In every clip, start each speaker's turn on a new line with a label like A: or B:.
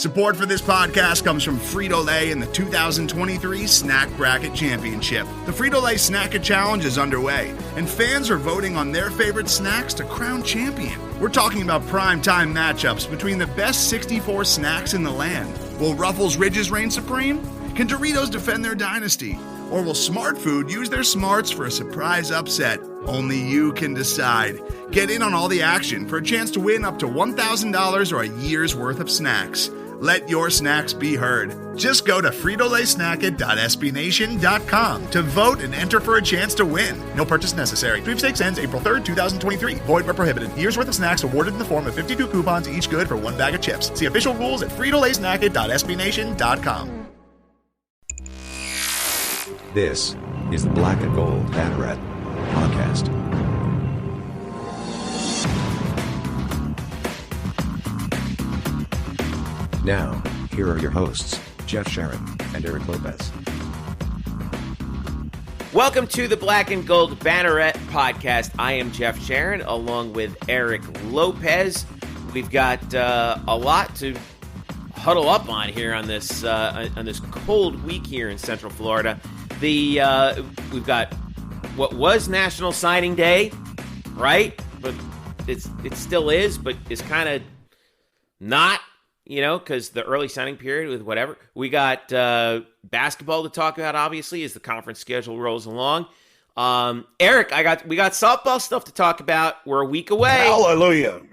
A: Support for this podcast comes from Frito-Lay and the 2023 Snack Bracket Championship. The Frito-Lay Snack-It Challenge is underway, and fans are voting on their favorite snacks to crown champion. We're talking about prime-time matchups between the best 64 snacks in the land. Will Ruffles Ridges reign supreme? Can Doritos defend their dynasty? Or will Smart Food use their smarts for a surprise upset? Only you can decide. Get in on all the action for a chance to win up to $1,000 or a year's worth of snacks. Let your snacks be heard. Just go to fritolaysnacket.sbnation.com to vote and enter for a chance to win. No purchase necessary. Sweepstakes ends April 3rd, 2023. Void where prohibited. Year's worth of snacks awarded in the form of 52 coupons, each good for one bag of chips. See official rules at fritolaysnacket.sbnation.com.
B: This is the Black Gold Banneret Podcast. Now, here are your hosts, Jeff Sharon and Eric Lopez.
C: Welcome to the Black and Gold Banneret Podcast. I am Jeff Sharon, along with Eric Lopez. We've got a lot to huddle up on here on this cold week here in Central Florida. We've got what was National Signing Day, right? But it still is, but it's kind of not. Because the early signing period with whatever. We got basketball to talk about, obviously, as the conference schedule rolls along. Eric, we got softball stuff to talk about. We're a week away.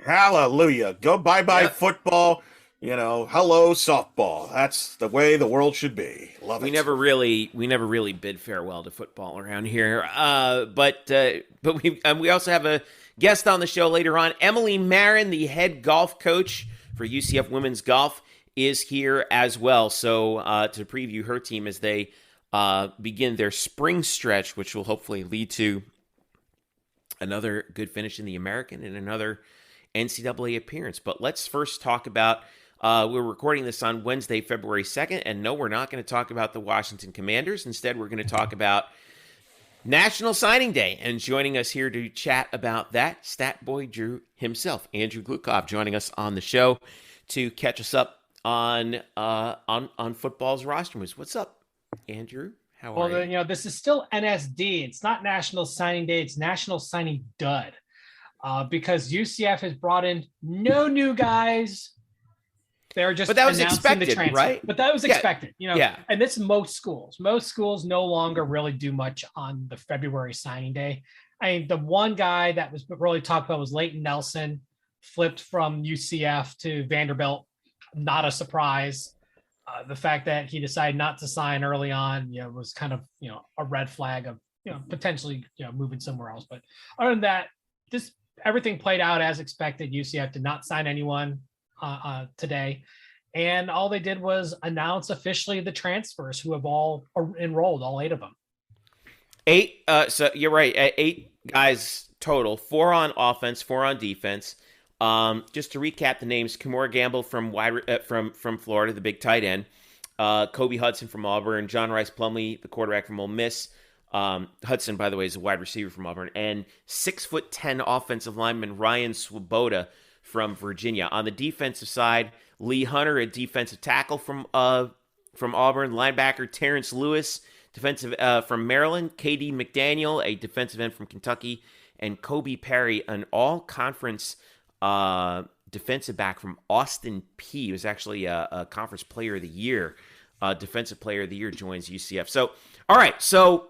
D: Hallelujah. Go bye-bye football. Hello softball. That's the way the world should be. Love it.
C: We never really bid farewell to football around here. But we also have a guest on the show later on. Emily Marron, the head golf coach for UCF Women's Golf, is here as well. So to preview her team as they begin their spring stretch, which will hopefully lead to another good finish in the American and another NCAA appearance. But let's first talk about, we're recording this on Wednesday, February 2nd, and no, we're not going to talk about the Washington Commanders. Instead, we're going to talk about National Signing Day, and joining us here to chat about that, Stat Boy Drew himself, Andrew Gluchov, joining us on the show to catch us up on football's roster moves. What's up, Andrew? How are you?
E: This is still NSD. It's not National Signing Day. It's National Signing Dud, because UCF has brought in no new guys. They're just announcing the transfer, right? But that was expected,
C: Yeah.
E: And this is most schools. Most schools no longer really do much on the February signing day. I mean, the one guy that was really talked about was Leighton Nelson, flipped from UCF to Vanderbilt. Not a surprise. The fact that he decided not to sign early on, was kind of, a red flag of, potentially, moving somewhere else. But other than that, just everything played out as expected. UCF did not sign anyone today, and all they did was announce officially the transfers who have all enrolled, all 8 of them.
C: 8. So you're right. 8 guys total. 4 on offense, 4 on defense. Just to recap the names: Kimora Gamble from Florida, the big tight end. Kobe Hudson from Auburn. John Rice Plumlee, the quarterback from Ole Miss. Hudson, by the way, is a wide receiver from Auburn, and 6'10" offensive lineman Ryan Swoboda from Virginia. On the defensive side, Lee Hunter, a defensive tackle from Auburn. Linebacker Terrence Lewis, defensive from Maryland. KD McDaniel, a defensive end from Kentucky. And Kobe Perry, an all-conference defensive back from Austin Peay. He was actually a conference player of the year. Defensive player of the year joins UCF. So, all right. So,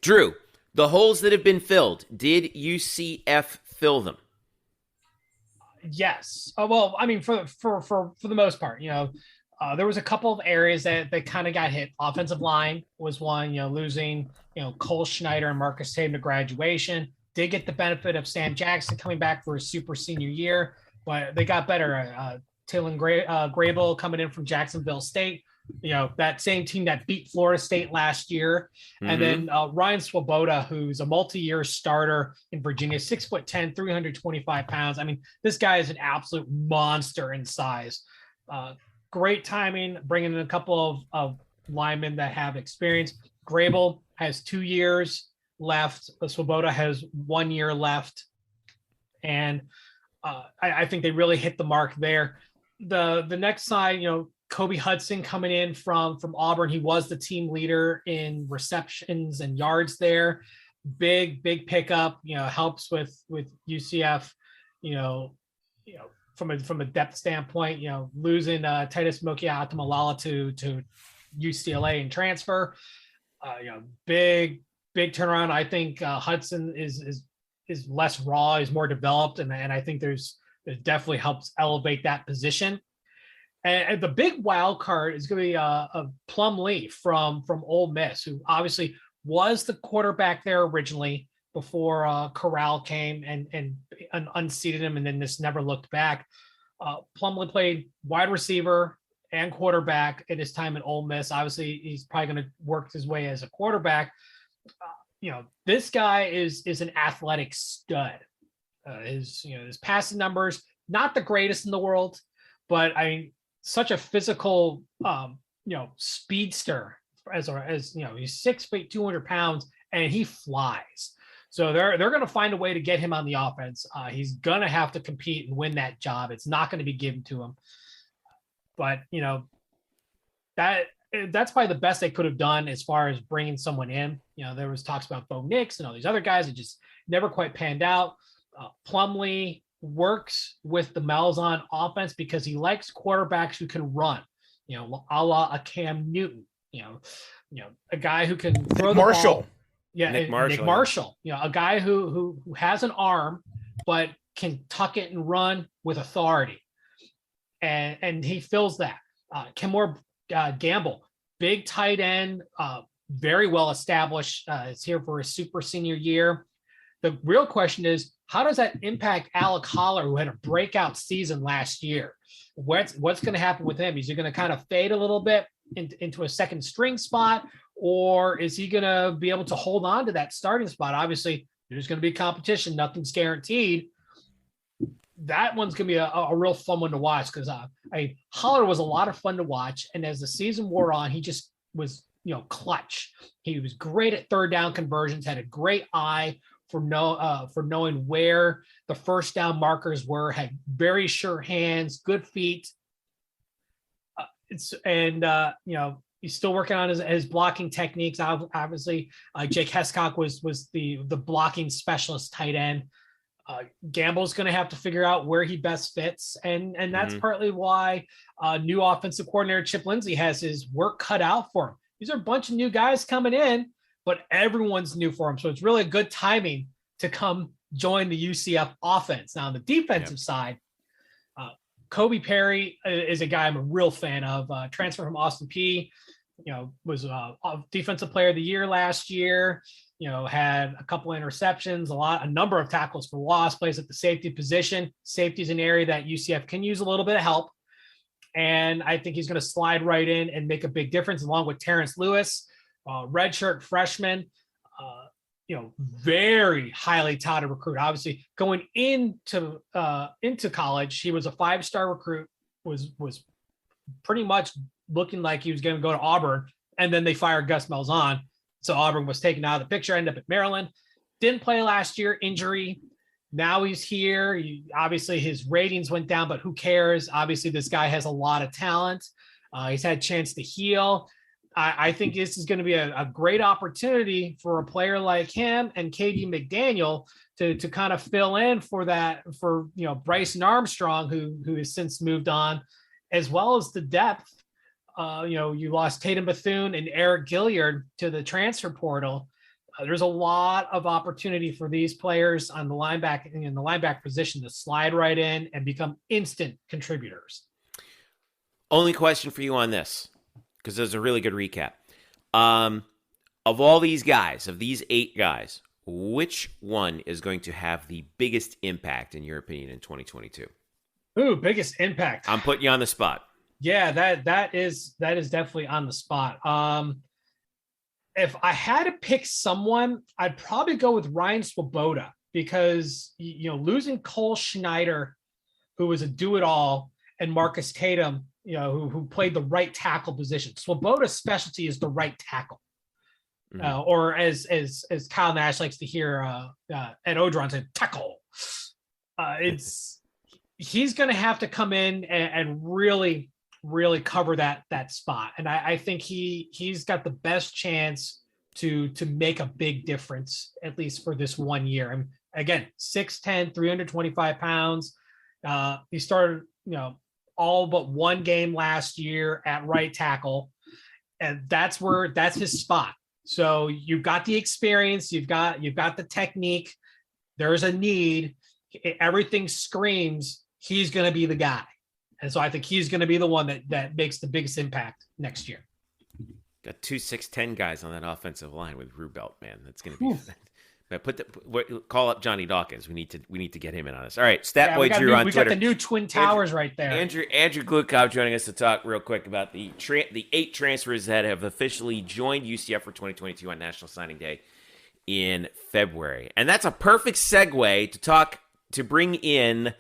C: Drew, the holes that have been filled, did UCF fill them?
E: Yes. Well, I mean, for the most part, there was a couple of areas that kind of got hit. Offensive line was one, losing, Cole Schneider and Marcus Tatum to graduation. Did get the benefit of Sam Jackson coming back for his super senior year, but they got better. Taylon Grable coming in from Jacksonville State, that same team that beat Florida State last year. Mm-hmm. And then Ryan Swoboda, who's a multi-year starter in Virginia, 6'10", 325 pounds. I mean, this guy is an absolute monster in size. Great timing, bringing in a couple of linemen that have experience. Grable has 2 years left. Swoboda has 1 year left. And I think they really hit the mark there. the next side, Kobe Hudson coming in from Auburn. He was the team leader in receptions and yards there. Big pickup, helps with UCF, from a depth standpoint, losing Titus Mokiatamalala to UCLA and transfer, big turnaround. I think Hudson is less raw, is more developed, and I think it definitely helps elevate that position. And the big wild card is going to be a Plumlee from Ole Miss, who obviously was the quarterback there originally before Corral came and unseated him, and then just never looked back. Plumlee played wide receiver and quarterback at his time at Ole Miss. Obviously, he's probably going to work his way as a quarterback. This guy is an athletic stud. His passing numbers, not the greatest in the world, but such a physical, speedster as he's 6 feet, 200 pounds, and he flies. So they're going to find a way to get him on the offense. He's going to have to compete and win that job. It's not going to be given to him. But, that's probably the best they could have done as far as bringing someone in. There was talks about Bo Nix and all these other guys that just never quite panned out. Plumlee works with the Malzahn offense because he likes quarterbacks who can run, a la a Cam Newton, a guy who can throw the ball. Yeah, Nick Marshall, a guy who has an arm but can tuck it and run with authority, and he fills that. Kimore Gamble, big tight end, very well established. Is here for his super senior year. The real question is, how does that impact Alec Holler, who had a breakout season last year? What's going to happen with him? Is he going to kind of fade a little bit into a second string spot, or is he going to be able to hold on to that starting spot? Obviously, there's going to be competition. Nothing's guaranteed. That one's going to be a real fun one to watch because Holler was a lot of fun to watch. And as the season wore on, he just was, clutch. He was great at third down conversions, had a great eye for knowing where the first down markers were, had very sure hands, good feet. He's still working on his blocking techniques. Obviously, Jake Hescock was the blocking specialist tight end. Gamble's going to have to figure out where he best fits, and that's partly why new offensive coordinator Chip Lindsey has his work cut out for him. These are a bunch of new guys coming in, but everyone's new for him, so it's really good timing to come join the UCF offense. Now on the defensive side, Kobe Perry is a guy I'm a real fan of. Transfer from Austin Peay, was a defensive player of the year last year. Had a couple of interceptions, a number of tackles for loss, plays at the safety position. Safety is an area that UCF can use a little bit of help. And I think he's going to slide right in and make a big difference, along with Terrence Lewis, redshirt freshman, very highly touted recruit. Obviously, going into college, he was a 5-star recruit, was pretty much looking like he was going to go to Auburn, and then they fired Gus Malzahn. So Auburn was taken out of the picture, ended up at Maryland. Didn't play last year, injury. Now he's here. Obviously, his ratings went down, but who cares? Obviously, this guy has a lot of talent. He's had a chance to heal. I think this is going to be a great opportunity for a player like him and KD McDaniel to kind of fill in for Bryson Armstrong, who has since moved on, as well as the depth. You lost Tatum Bethune and Eric Gilliard to the transfer portal. There's a lot of opportunity for these players on the linebacker position to slide right in and become instant contributors.
C: Only question for you on this, because there's a really good recap. Of all these guys, of these 8 guys, which one is going to have the biggest impact, in your opinion, in 2022?
E: Ooh, biggest impact.
C: I'm putting you on the spot.
E: Yeah, that is definitely on the spot. If I had to pick someone, I'd probably go with Ryan Swoboda, because losing Cole Schneider, who was a do-it-all, and Marcus Tatum, who played the right tackle position. Swoboda's specialty is the right tackle, or as Kyle Nash likes to hear Ed Odron say, tackle. he's going to have to come in and really, really cover that spot. And I think he's got the best chance to make a big difference, at least for this 1 year. And again, 6'10", 325 pounds. He started, all but one game last year at right tackle. And that's his spot. So you've got the experience, you've got the technique. There's a need. Everything screams he's going to be the guy. And so I think he's going to be the one that makes the biggest impact next year.
C: Got 2 6'10" guys on that offensive line with Rubelt, man. That's going to be. But call up Johnny Dawkins. We need to get him in on this. All right, Statboy Drew on Twitter.
E: We got the new Twin Towers right there.
C: Andrew Gluchov joining us to talk real quick about the 8 transfers that have officially joined UCF for 2022 on National Signing Day in February, and that's a perfect segue to bring in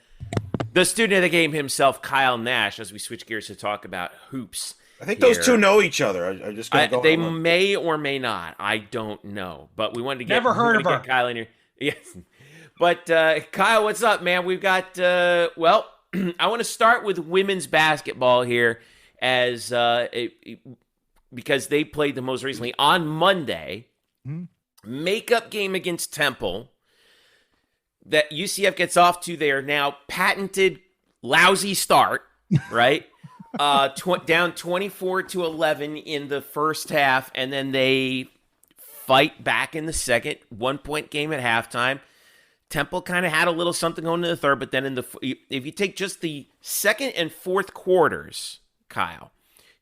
C: the student of the game himself, Kyle Nash, as we switch gears to talk about hoops.
D: I think those two know each other. I just gonna go.
C: They may or may not. I don't know. But we wanted to get
E: never heard of her.
C: Kyle in here. Yes. But Kyle, what's up, man? We've got I want to start with women's basketball here because they played the most recently on Monday. Makeup game against Temple that UCF gets off to their now patented lousy start, right? Down 24-11 in the first half, and then they fight back in the second. 1-point game at halftime. Temple kind of had a little something going in the third, but then if you take just the second and fourth quarters, Kyle,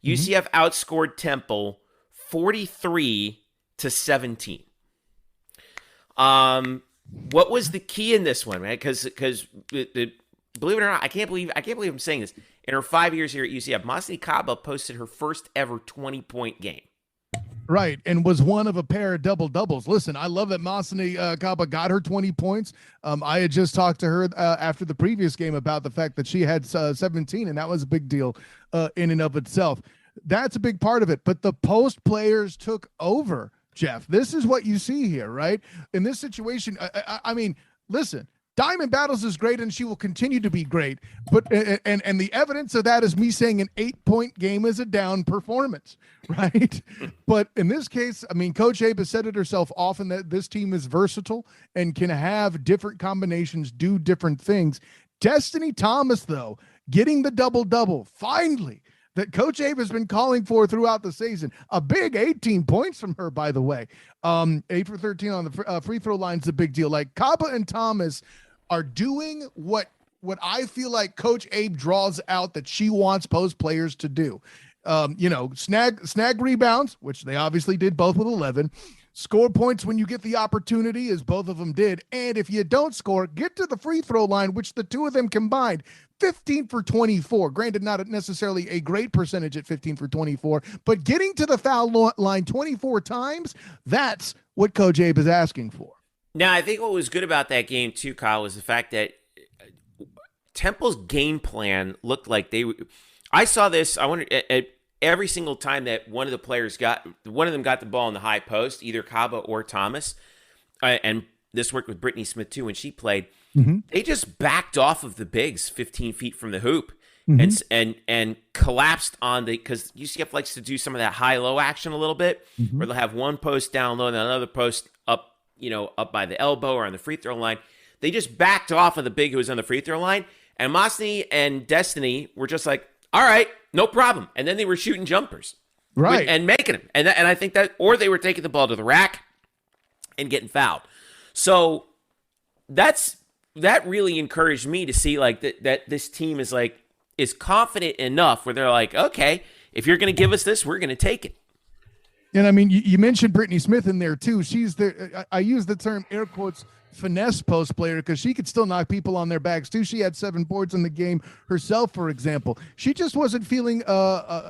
C: UCF outscored Temple 43-17. What was the key in this one, man? Because believe it or not, I can't believe I'm saying this. In her 5 years here at UCF, Masni Kaba posted her first ever 20-point game.
F: Right, and was one of a pair of double-doubles. Listen, I love that Masni Kaba got her 20 points. I had just talked to her after the previous game about the fact that she had 17, and that was a big deal in and of itself. That's a big part of it, but the post players took over, Jeff. This is what you see here, right? In this situation, I mean, listen, Diamond Battles is great, and she will continue to be great. But and the evidence of that is me saying an 8-point game is a down performance, right? But in this case, I mean, Coach Abe has said it herself often that this team is versatile and can have different combinations, do different things. Destiny Thomas, though, getting the double-double, finally, that Coach Abe has been calling for throughout the season. A big 18 points from her, by the way. 8 for 13 on the free throw line is a big deal. Like, Kaba and Thomas are doing what I feel like Coach Abe draws out that she wants post players to do. Snag rebounds, which they obviously did both with 11. Score points when you get the opportunity, as both of them did. And if you don't score, get to the free throw line, which the two of them combined. 15 for 24. Granted, not necessarily a great percentage at 15 for 24, but getting to the foul line 24 times, that's what Coach Abe is asking for.
C: Now, I think what was good about that game, too, Kyle, was the fact that Temple's game plan looked like I saw this, I wonder, at every single time that one of them got the ball in the high post, either Kaba or Thomas, and this worked with Brittany Smith, too, when she played, they just backed off of the bigs 15 feet from the hoop and collapsed on because UCF likes to do some of that high-low action a little bit, where they'll have one post down low and then another post up by the elbow or on the free throw line. They just backed off of the big who was on the free throw line, and Masni and Destiny were just like, all right, no problem. And then they were shooting jumpers.
F: Right.
C: And making them. And I think that, or they were taking the ball to the rack and getting fouled. So that really encouraged me to see like that this team is confident enough where they're like, okay, if you're going to give us this, we're going to take it.
F: And I mean, you mentioned Brittany Smith in there too. She's I use the term air quotes finesse post player because she could still knock people on their backs too. She had 7 boards in the game herself, for example. She just wasn't feeling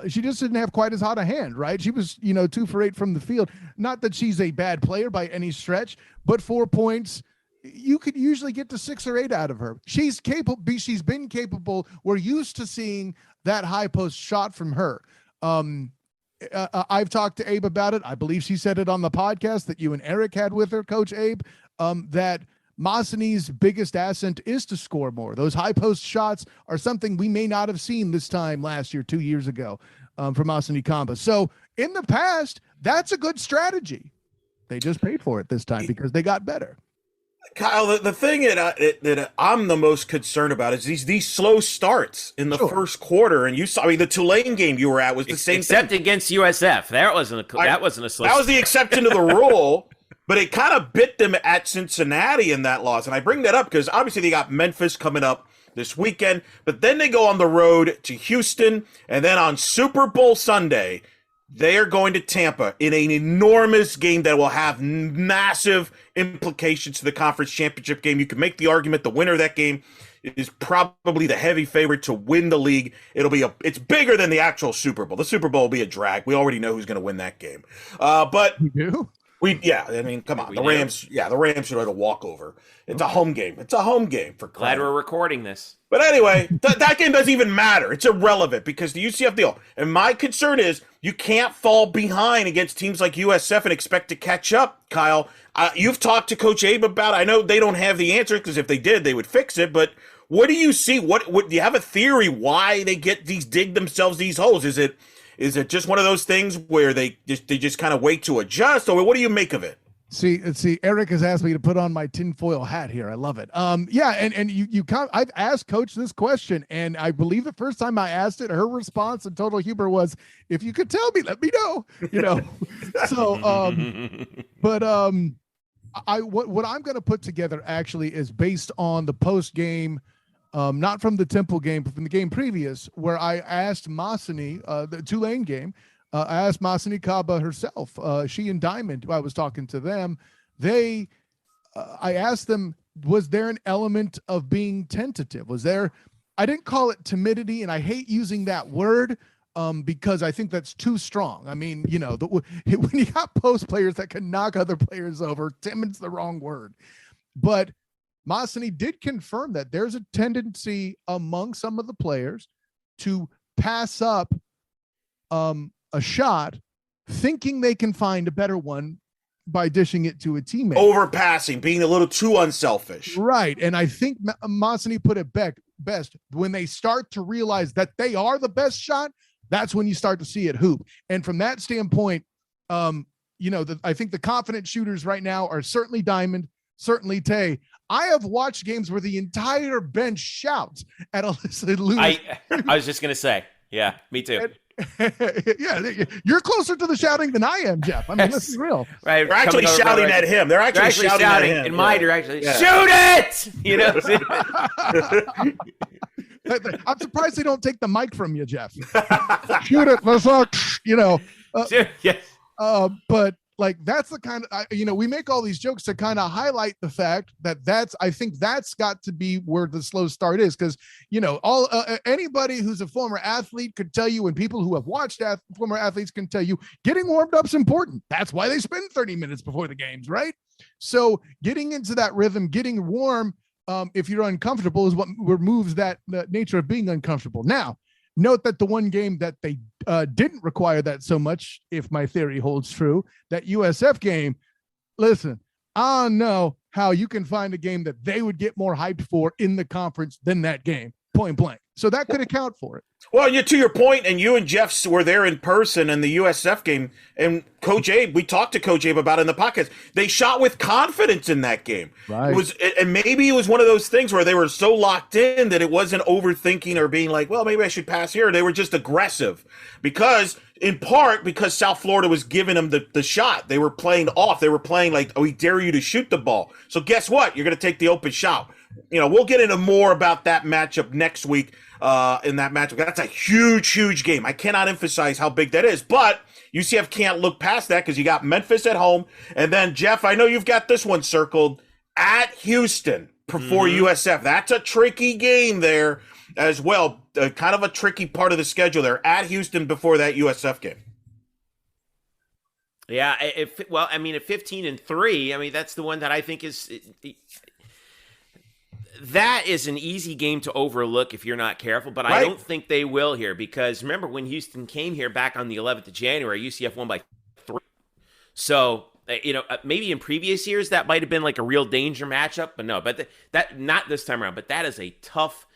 F: she just didn't have quite as hot a hand, right? She was 2 for 8 from the field. Not that she's a bad player by any stretch, but 4 points, you could usually get to 6 or 8 out of her. She's capable. She's been capable. We're used to seeing that high post shot from her. I've talked to Abe about it. I believe she said it on the podcast that you and Eric had with her, Coach Abe, that Mosini's biggest asset is to score more. Those high post shots are something we may not have seen this time last year, 2 years ago, from Masini Kamba. So in the past, that's a good strategy. They just paid for it this time because they got better.
D: Kyle, the thing that I'm the most concerned about is these slow starts in the first quarter. And you saw, the Tulane game you were at was the same
C: except
D: thing.
C: against USF. That wasn't a slow.
D: That was the exception to the rule. But it kind of bit them at Cincinnati in that loss. And I bring that up because obviously they got Memphis coming up this weekend. But then they go on the road to Houston. And then on Super Bowl Sunday, they are going to Tampa in an enormous game that will have massive implications to the conference championship game. You can make the argument the winner of that game is probably the heavy favorite to win the league. It's bigger than the actual Super Bowl. The Super Bowl will be a drag. We already know who's going to win that game. But
F: you do?
D: Come on. The Rams should have a walkover. It's a home game. It's a home game for
C: glad we're recording this.
D: But anyway, that game doesn't even matter. It's irrelevant because the UCF deal. And my concern is you can't fall behind against teams like USF and expect to catch up, Kyle. You've talked to Coach Abe about it. I know they don't have the answer because if they did, they would fix it. But what do you see? What do you have a theory why they dig themselves these holes? Is it just one of those things where they just kind of wait to adjust, or what do you make of it?
F: See, Eric has asked me to put on my tinfoil hat here. I love it. And I've asked Coach this question, and I believe the first time I asked it, her response in total humor was, "If you could tell me, let me know." So, what I'm going to put together actually is based on the post game. Not from the Temple game, but from the game previous, where I asked Masini, the Tulane game, I asked Masini Kaba herself, she and Diamond, I was talking to them. I asked them, was there an element of being tentative? I didn't call it timidity, and I hate using that word because I think that's too strong. I mean, when you got post players that can knock other players over, timid's the wrong word. But Masini did confirm that there's a tendency among some of the players to pass up a shot thinking they can find a better one by dishing it to a teammate.
D: Overpassing, being a little too unselfish.
F: Right. And I think Masini put it best. When they start to realize that they are the best shot, that's when you start to see it hoop. And from that standpoint, I think the confident shooters right now are certainly Diamond, certainly Tay. I have watched games where the entire bench shouts at Alyssa Lewis.
C: I was just going to say, yeah, me too.
F: Yeah, you're closer to the shouting than I am, Jeff. I mean, let's be real.
D: Right, they're actually shouting at him. They're actually shouting at him.
C: In my direction. Yeah. Shoot it!
F: I'm surprised they don't take the mic from you, Jeff. Shoot it, let's talk.
C: Yes.
F: But like that's the kind of we make all these jokes to kind of highlight the fact that I think that's got to be where the slow start is, because anybody who's a former athlete could tell you, and people who have watched former athletes can tell you, getting warmed up's important. That's why they spend 30 minutes before the games, right? So getting into that rhythm, getting warm, if you're uncomfortable, is what removes that nature of being uncomfortable. Now, note that the one game that they didn't require that so much, if my theory holds true, that USF game, listen, I don't know how you can find a game that they would get more hyped for in the conference than that game, point blank. So that could account for it.
D: Well, to your point, and you and Jeff were there in person in the USF game, and Coach Abe, we talked to Coach Abe about it in the podcast. They shot with confidence in that game.
F: Right.
D: And maybe it was one of those things where they were so locked in that it wasn't overthinking or being like, well, maybe I should pass here. They were just aggressive in part because South Florida was giving them the shot. They were playing off. They were playing like, we dare you to shoot the ball. So guess what? You're going to take the open shot. We'll get into more about that matchup next week. In that matchup, that's a huge game. I cannot emphasize how big that is, but UCF can't look past that because you got Memphis at home, and then Jeff, I know you've got this one circled at Houston before USF. That's a tricky game there as well. Kind of a tricky part of the schedule there at Houston before that USF game.
C: Yeah, at 15-3, that's the one that I think is. That is an easy game to overlook if you're not careful, but right. I don't think they will here because remember when Houston came here back on the 11th of January, UCF won by 3. So maybe in previous years that might have been like a real danger matchup, but no, that not this time around. But that is a tough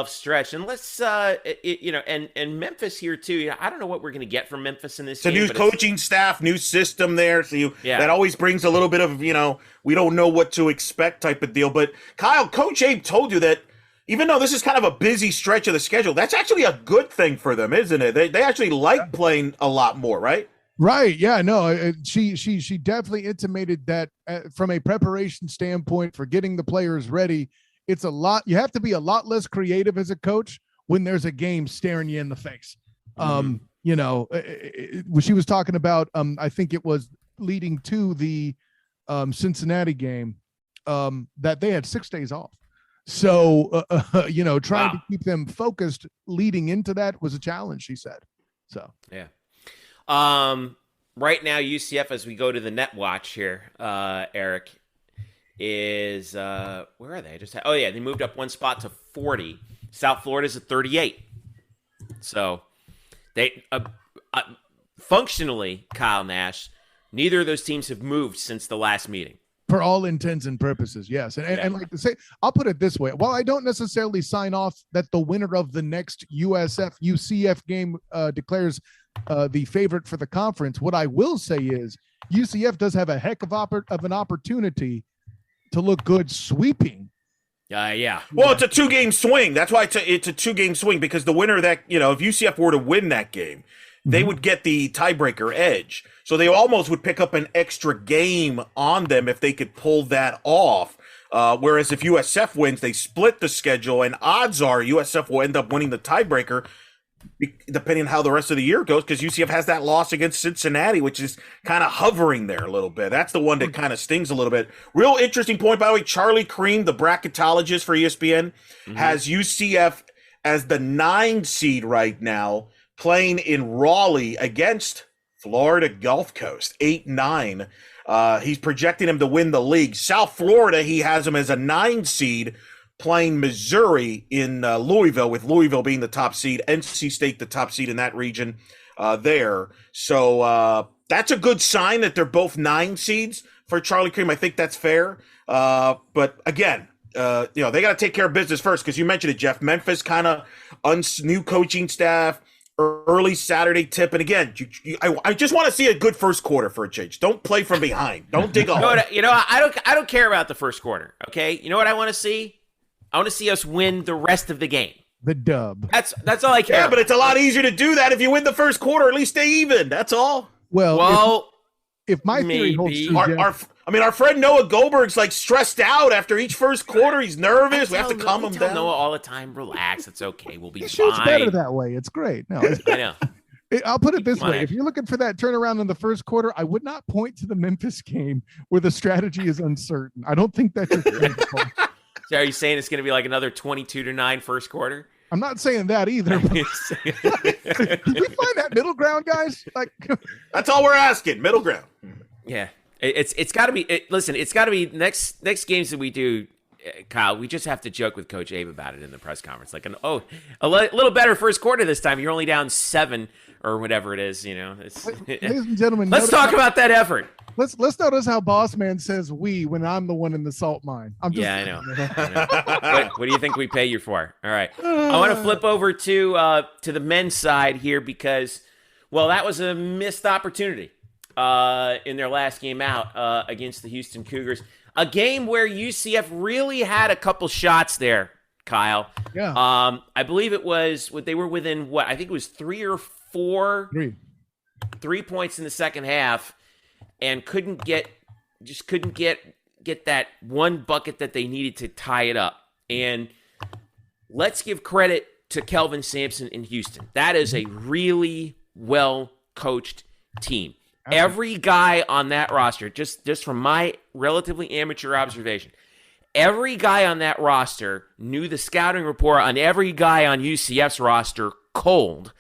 C: stretch. And let's, and Memphis here too. I don't know what we're going to get from Memphis in this game.
D: It's a new coaching staff, new system there. So that always brings a little bit of, we don't know what to expect type of deal. But Kyle, Coach Abe told you that even though this is kind of a busy stretch of the schedule, that's actually a good thing for them, isn't it? They actually like playing a lot more, right?
F: Right. Yeah, no, she definitely intimated that from a preparation standpoint for getting the players ready, it's a lot. You have to be a lot less creative as a coach when there's a game staring you in the face. She was talking about, I think it was leading to the Cincinnati game, that they had 6 days off. So, trying to keep them focused leading into that was a challenge, she said. So,
C: yeah. Right now, UCF, as we go to the net watch here, Eric, is where are they? They moved up one spot to 40. South Florida's at 38. So they functionally, Kyle Nash, neither of those teams have moved since the last meeting.
F: For all intents and purposes, yes. And like to say, I'll put it this way. While I don't necessarily sign off that the winner of the next UCF game declares the favorite for the conference, what I will say is UCF does have a heck of an opportunity to look good sweeping.
C: Yeah.
D: Well, it's a 2-game swing. That's why it's a 2-game swing, because the winner of that, if UCF were to win that game, they would get the tiebreaker edge. So they almost would pick up an extra game on them if they could pull that off. Whereas if USF wins, they split the schedule, and odds are USF will end up winning the tiebreaker, depending on how the rest of the year goes, because UCF has that loss against Cincinnati, which is kind of hovering there a little bit. That's the one that kind of stings a little bit. Real interesting point, by the way. Charlie Cream, the bracketologist for ESPN, has UCF as the 9 seed right now, playing in Raleigh against Florida Gulf Coast, 8-9. He's projecting him to win the league. South Florida, he has him as a 9 seed, playing Missouri in Louisville, with Louisville being the top seed, NC State the top seed in that region there. So that's a good sign that they're both 9 seeds for Charlie Cream. I think that's fair. But again, they got to take care of business first, because you mentioned it, Jeff. Memphis kind of new coaching staff, early Saturday tip. And again, I just want to see a good first quarter for a change. Don't play from behind. Don't dig a hole.
C: I don't care about the first quarter, okay? You know what I want to see? I want to see us win the rest of the game.
F: The dub.
C: That's all I care about.
D: But it's a lot easier to do that if you win the first quarter. At least stay even. That's all.
F: Well, if my theory holds true,
D: our friend Noah Goldberg's like stressed out after each first quarter. He's nervous. We have to calm him down.
C: Noah all the time, relax. It's okay. We'll be fine.
F: Shoots better that way. It's great. No,
C: I know.
F: I'll put it this way. If you're looking for that turnaround in the first quarter, I would not point to the Memphis game where the strategy is uncertain. I don't think that's
C: So are you saying it's going to be like another 22-9 first quarter?
F: I'm not saying that either. Can we find that middle ground, guys?
D: That's all we're asking. Middle ground.
C: Yeah, it's got to be. Listen, it's got to be next games that we do, Kyle. We just have to joke with Coach Abe about it in the press conference. Like, a little better first quarter this time. You're only down 7 or whatever it is. Ladies
F: and gentlemen,
C: let's talk about that effort.
F: Let's notice how Boss Man says "we" when I'm the one in the salt mine.
C: I know. What do you think we pay you for? All right, I want to flip over to the men's side here, because, well, that was a missed opportunity in their last game out against the Houston Cougars. A game where UCF really had a couple shots there, Kyle.
F: Yeah.
C: I believe it was they were within what? I think it was 3 or 4. 3 points in the second half. And couldn't get that one bucket that they needed to tie it up. And let's give credit to Kelvin Sampson in Houston. That is a really well-coached team. Every guy on that roster, just from my relatively amateur observation, every guy on that roster knew the scouting report on every guy on UCF's roster cold.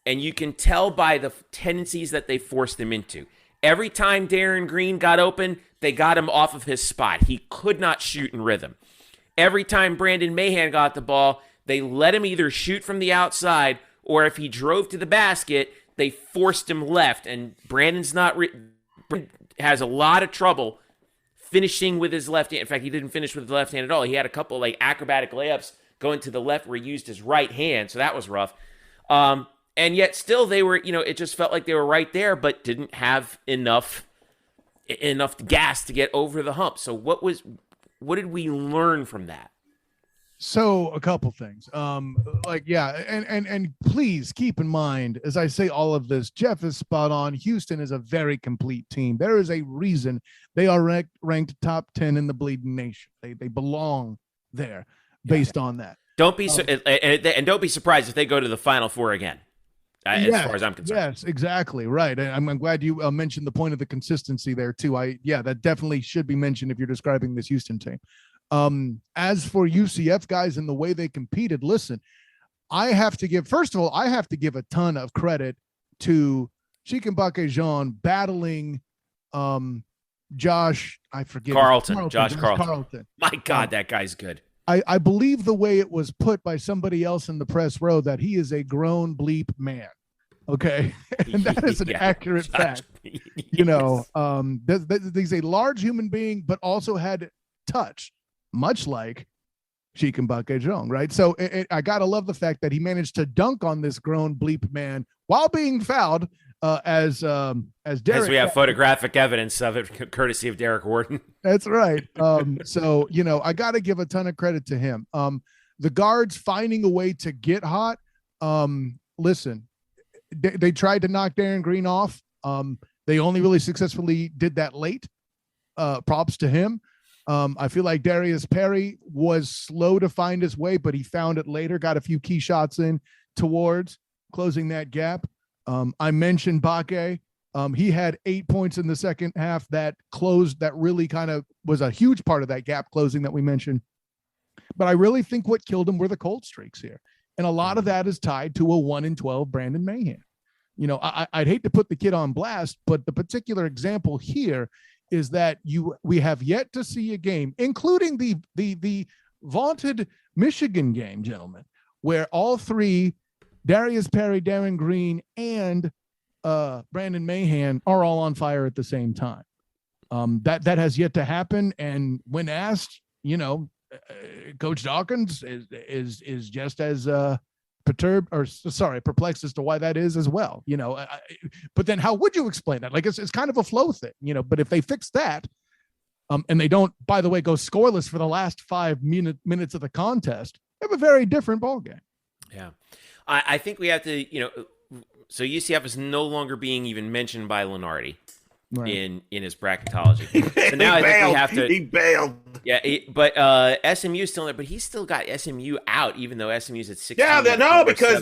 C: And you can tell by the tendencies that they forced them into. Every time Darren Green got open, they got him off of his spot. He could not shoot in rhythm. Every time Brandon Mahan got the ball, they let him either shoot from the outside, or if he drove to the basket, they forced him left. And Brandon's not has a lot of trouble finishing with his left hand. In fact, he didn't finish with his left hand at all. He had a couple like acrobatic layups going to the left where he used his right hand, so that was rough. And yet still they were, it just felt like they were right there, but didn't have enough gas to get over the hump. So what did we learn from that?
F: So a couple things, and please keep in mind, as I say all of this, Jeff is spot on. Houston is a very complete team. There is a reason they are ranked top 10 in the bleeding nation. They belong there based on that.
C: Don't be and don't be surprised if they go to the Final Four again. As far as I'm concerned. Yes,
F: exactly. Right. And I'm glad you mentioned the point of the consistency there too. That definitely should be mentioned if you're describing this Houston team. As for UCF guys and the way they competed, listen, I have to give a ton of credit to Chikembake Jean battling Josh
C: Carlton. My God, that guy's good.
F: I believe the way it was put by somebody else in the press row that he is a grown bleep man. Okay. And that is an accurate fact. Yes. He's a large human being, but also had touch, much like Chikembake Jean, right? So I got to love the fact that he managed to dunk on this grown bleep man while being fouled as Derek.
C: As we have photographic evidence of it, courtesy of Derek Warden.
F: That's right. So, I got to give a ton of credit to him. The guards finding a way to get hot. Listen, they tried to knock Darren Green off. They only really successfully did that late. Props to him. I feel like Darius Perry was slow to find his way, but he found it later, got a few key shots in towards closing that gap. I mentioned Bakke. He had 8 points in the second half that really kind of was a huge part of that gap closing that we mentioned. But I really think what killed him were the cold streaks here. And a lot of that is tied to a 1-12 Brandon Mahan. I'd hate to put the kid on blast, but the particular example here is that we have yet to see a game, including the vaunted Michigan game, gentlemen, where all three, Darius Perry, Darren Green, and Brandon Mahan are all on fire at the same time. That has yet to happen. And when asked, Coach Dawkins is just as perplexed as to why that is as well. But then how would you explain that? Like it's kind of a flow thing, but if they fix that, and they don't, by the way, go scoreless for the last 5 minutes of the contest, they have a very different ball game.
C: Yeah. I think we have to, so UCF is no longer being even mentioned by Lenardi in his bracketology. So now I think we have to.
D: He bailed.
C: Yeah, but SMU is still there, but he's still got SMU out, even though SMU's at 16.
D: Yeah, because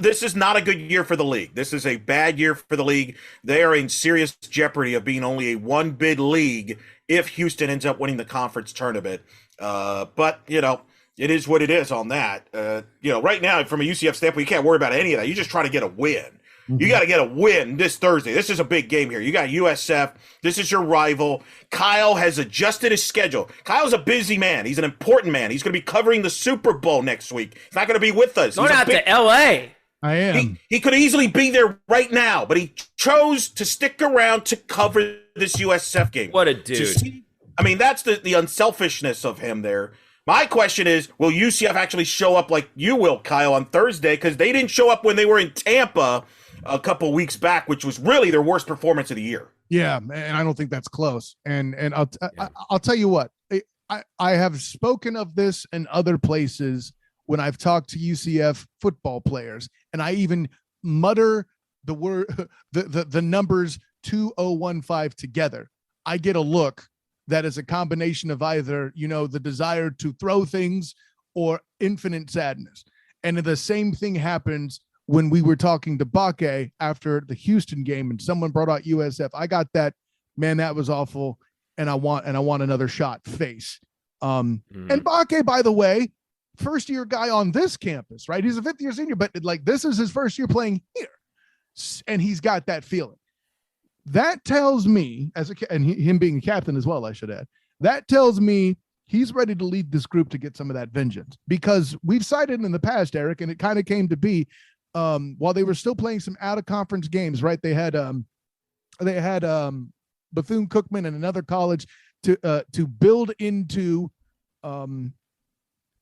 D: this is not a good year for the league. This is a bad year for the league. They are in serious jeopardy of being only a one-bid league if Houston ends up winning the conference tournament. But it is what it is on that. Right now, from a UCF standpoint, you can't worry about any of that. You're just trying to get a win. Mm-hmm. You got to get a win this Thursday. This is a big game here. You got USF. This is your rival. Kyle has adjusted his schedule. Kyle's a busy man. He's an important man. He's going to be covering the Super Bowl next week. He's not going to be with us.
C: Going out to L.A.
F: I am.
D: He could easily be there right now, but he chose to stick around to cover this USF game.
C: What a dude.
D: That's the unselfishness of him there. My question is, will UCF actually show up like you will, Kyle, on Thursday? Because they didn't show up when they were in Tampa a couple weeks back, which was really their worst performance of the year.
F: Yeah, and I don't think that's close. And I'll tell you what, I have spoken of this in other places when I've talked to UCF football players, and I even mutter the word the numbers 2015 together. I get a look that is a combination of either, the desire to throw things or infinite sadness. And the same thing happens when we were talking to Bakke after the Houston game and someone brought out USF. I got that, man, that was awful. And I want another shot face. And Bakke, by the way, first year guy on this campus, right? He's a fifth year senior, but this is his first year playing here. And he's got that feeling. That tells me, him being a captain as well, I should add, that tells me he's ready to lead this group to get some of that vengeance, because we've cited in the past, Eric, and it kind of came to be while they were still playing some out of conference games, right? They had Bethune-Cookman and another college to build into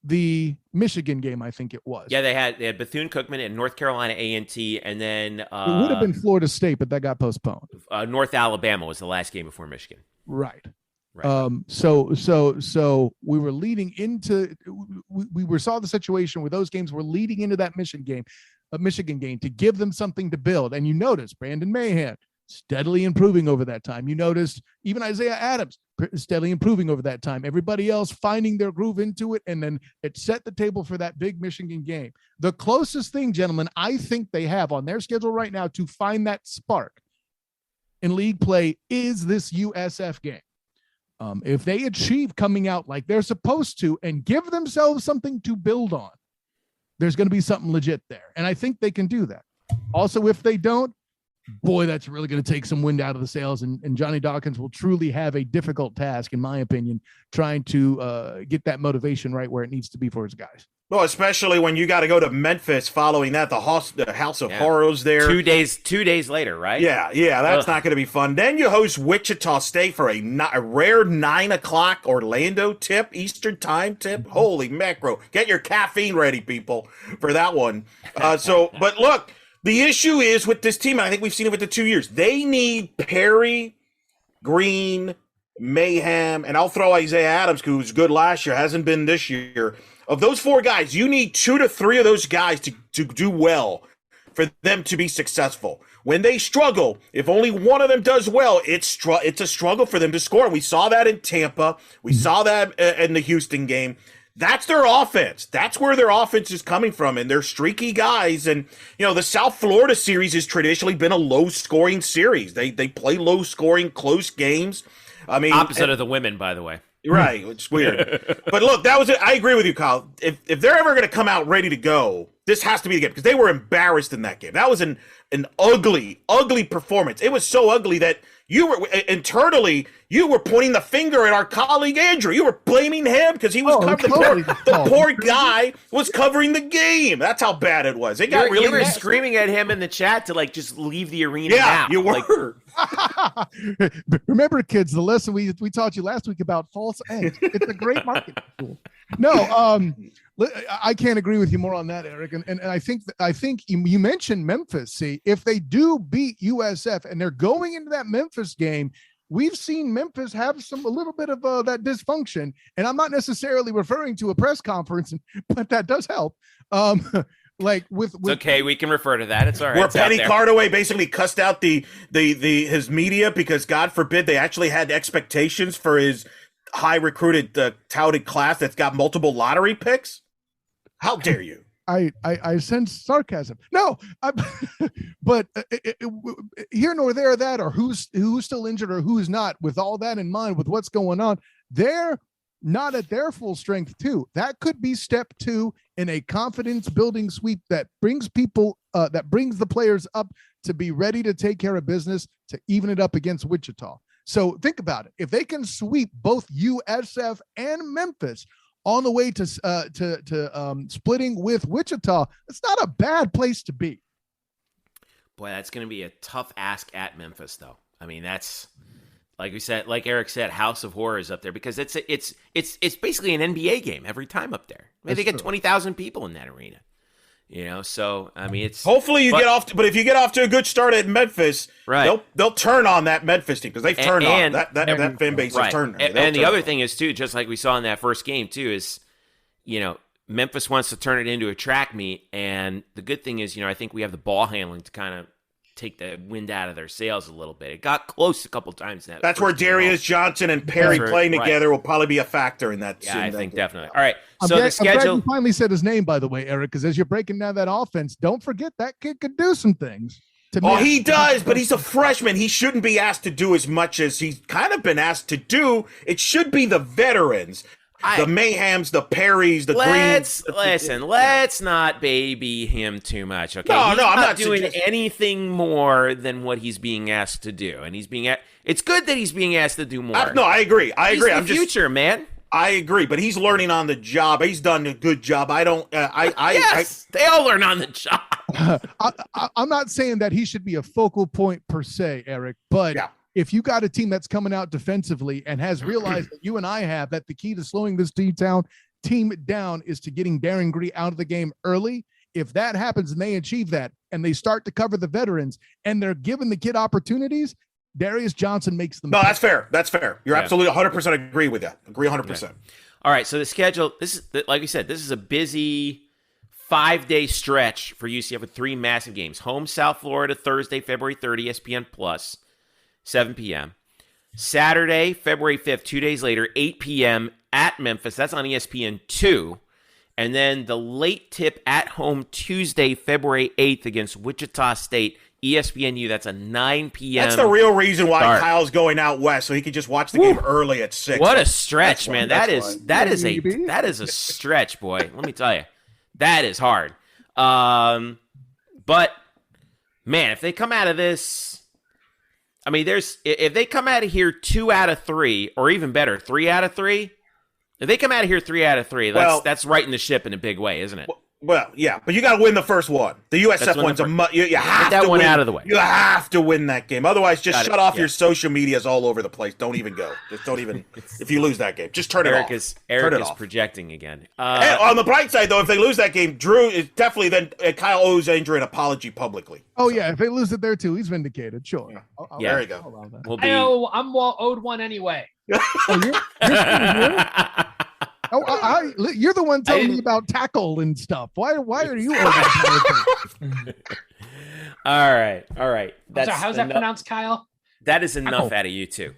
F: the Michigan game, I think it was.
C: Yeah, they had Bethune-Cookman and North Carolina A&T, and then
F: it would have been Florida State, but that got postponed.
C: North Alabama was the last game before Michigan.
F: Right.
C: Right.
F: So we were leading into we saw the situation where those games were leading into that Michigan game to give them something to build. And you notice Brandon Mahan steadily improving over that time. You noticed even Isaiah Adams steadily improving over that time. Everybody else finding their groove into it, and then it set the table for that big Michigan game. The closest thing, gentlemen, I think they have on their schedule right now to find that spark in league play is this USF game. If they achieve coming out like they're supposed to and give themselves something to build on, there's going to be something legit there. And I think they can do that. Also, if they don't, boy, that's really going to take some wind out of the sails. And Johnny Dawkins will truly have a difficult task, in my opinion, trying to get that motivation right where it needs to be for his guys.
D: Well, especially when you got to go to Memphis following that, the House of Horrors there.
C: 2 days later, right?
D: Yeah, that's not going to be fun. Then you host Wichita State for a rare 9 o'clock Orlando tip, Eastern time tip. Holy macro. Get your caffeine ready, people, for that one. But look, the issue is with this team, and I think we've seen it with the 2 years, they need Perry, Green, Mayhem, and I'll throw Isaiah Adams, who was good last year, hasn't been this year. Of those 4 guys, you need 2 to 3 of those guys to do well for them to be successful. When they struggle, if only one of them does well, it's a struggle for them to score. We saw that in Tampa. We saw that in the Houston game. That's their offense. That's where their offense is coming from, and they're streaky guys. And, the South Florida series has traditionally been a low-scoring series. They play low-scoring, close games. I mean,
C: opposite of the women, by the way.
D: Right, it's weird. But look, that was it. I agree with you, Kyle. If they're ever going to come out ready to go, this has to be the game, because they were embarrassed in that game. That was an ugly, ugly performance. It was so ugly that you were internally pointing the finger at our colleague Andrew. You were blaming him because he was covering the poor guy was covering the game. That's how bad it was. It got really.
C: You were screaming at him in the chat to just leave the arena.
D: Yeah,
C: now.
D: You were.
F: Remember, kids, the lesson we taught you last week about false angst. It's a great marketing tool. No, I can't agree with you more on that, Eric. And I think you mentioned Memphis. See, if they do beat USF and they're going into that Memphis game, we've seen Memphis have a little bit of that dysfunction. And I'm not necessarily referring to a press conference, but that does help. It's
C: okay, we can refer to that. It's all right.
D: Where Penny Cardaway basically cussed out his media because, God forbid, they actually had expectations for his high recruited touted class that's got multiple lottery picks. How dare you?
F: I sense sarcasm. No, but here nor there that, or who's still injured or who's not. With all that in mind, with what's going on, they're not at their full strength too. That could be step 2 in a confidence building sweep that brings the players up to be ready to take care of business, to even it up against Wichita. So think about it. If they can sweep both USF and Memphis on the way to splitting with Wichita, it's not a bad place to be.
C: Boy, that's going to be a tough ask at Memphis, though. I mean, that's like Eric said, House of Horrors up there, because it's basically an NBA game every time up there. I mean, they get 20,000 people in that arena. So I mean, it's
D: hopefully you get off. But if you get off to a good start at Memphis,
C: right,
D: they'll turn on that Memphis team, because they've turned on that fan base has turned.
C: And the other thing is too, just like we saw in that first game too, is Memphis wants to turn it into a track meet, and the good thing is I think we have the ball handling to kind of take the wind out of their sails a little bit. It got close a couple times. That's
D: where Darius Johnson and Perry playing together will probably be a factor in that.
C: Yeah, I think definitely. All right. So
F: the
C: schedule.
F: I'm glad you finally said his name, by the way, Eric, because as you're breaking down that offense, don't forget that kid could do some things.
D: He does, but he's a freshman. He shouldn't be asked to do as much as he's kind of been asked to do. It should be the veterans. The Mayhems, the Perrys, the Greens.
C: Let's not baby him too much, okay?
D: No,
C: I'm not doing
D: suggesting
C: anything more than what he's being asked to do. And it's good that he's being asked to do more.
D: No, I agree.
C: He's the future, man.
D: I agree, but he's learning on the job. He's done a good job.
C: Yes, they all learn on the job.
F: I'm not saying that he should be a focal point per se, Eric, but if you got a team that's coming out defensively and has realized that you and I have that the key to slowing this team down is to getting Darren Gree out of the game early. If that happens and they achieve that and they start to cover the veterans and they're giving the kid opportunities, Darius Johnson makes them.
D: No, that's fair. That's fair. You're absolutely 100% agree with that. Agree 100%.
C: Yeah. All right. So the schedule, this is, like we said, this is a busy 5-day stretch for UCF with 3 massive games. Home South Florida, Thursday, February 30, ESPN Plus, 7 p.m. Saturday, February 5th, 2 days later, 8 p.m. at Memphis. That's on ESPN 2. And then the late tip at home Tuesday, February 8th against Wichita State, ESPNU. That's a 9 p.m.
D: That's the real reason why
C: start.
D: Kyle's going out west, so he can just watch the game early at 6.
C: What a stretch, man. That is a stretch, boy. Let me tell you. That is hard. But, man, if they come out of this, I mean, if they come out of here 2 out of 3, or even better, 3 out of 3, if they come out of here 3 out of 3, that's righting the ship in a big way, isn't it?
D: Well, yeah, but you got to win the first one. The USF one's you have
C: that
D: to
C: one
D: win.
C: Out of the way.
D: You have to win that game. Otherwise, just shut off your social medias all over the place. Don't even go. Just don't even. If you lose that game, just turn it off.
C: Eric is projecting again.
D: And on the bright side, though, if they lose that game, Drew is definitely then Kyle owes Andrew an apology publicly.
F: Oh yeah, if they lose it there too, he's vindicated. Sure.
D: Yeah. There you go.
E: I'm owed one anyway.
F: You're you're the one telling me about tackle and stuff. Why are you?
C: All right.
E: How's that pronounced, Kyle?
C: That is enough out of you two.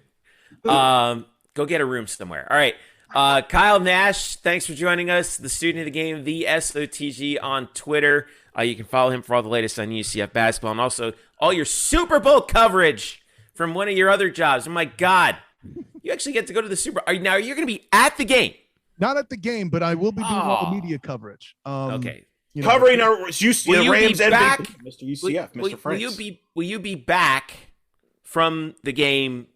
C: Go get a room somewhere. All right. Kyle Nash, thanks for joining us. The student of the game, the SOTG on Twitter. You can follow him for all the latest on UCF basketball and also all your Super Bowl coverage from one of your other jobs. Oh my God, you actually get to go to the Super Bowl. Now you're going to be at the game.
F: Not at the game, but I will be doing all the media coverage.
C: Okay.
D: Covering our Rams
C: back,
D: Mr. UCF, Mr. France.
C: Will you be back from the game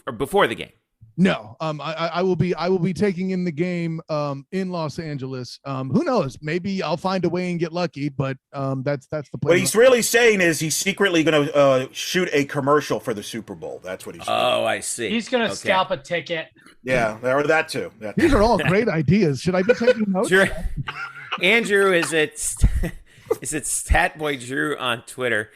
C: or before the game?
F: No. I will be taking in the game in Los Angeles. Who knows? Maybe I'll find a way and get lucky, but that's the plan.
D: What he's really saying is he's secretly going to shoot a commercial for the Super Bowl. That's what he's doing.
C: Oh, I see.
E: He's going to scalp a ticket.
D: Yeah, or that too.
F: These are all great ideas. Should I be taking notes?
C: Drew, Andrew is at Statboy Drew on Twitter.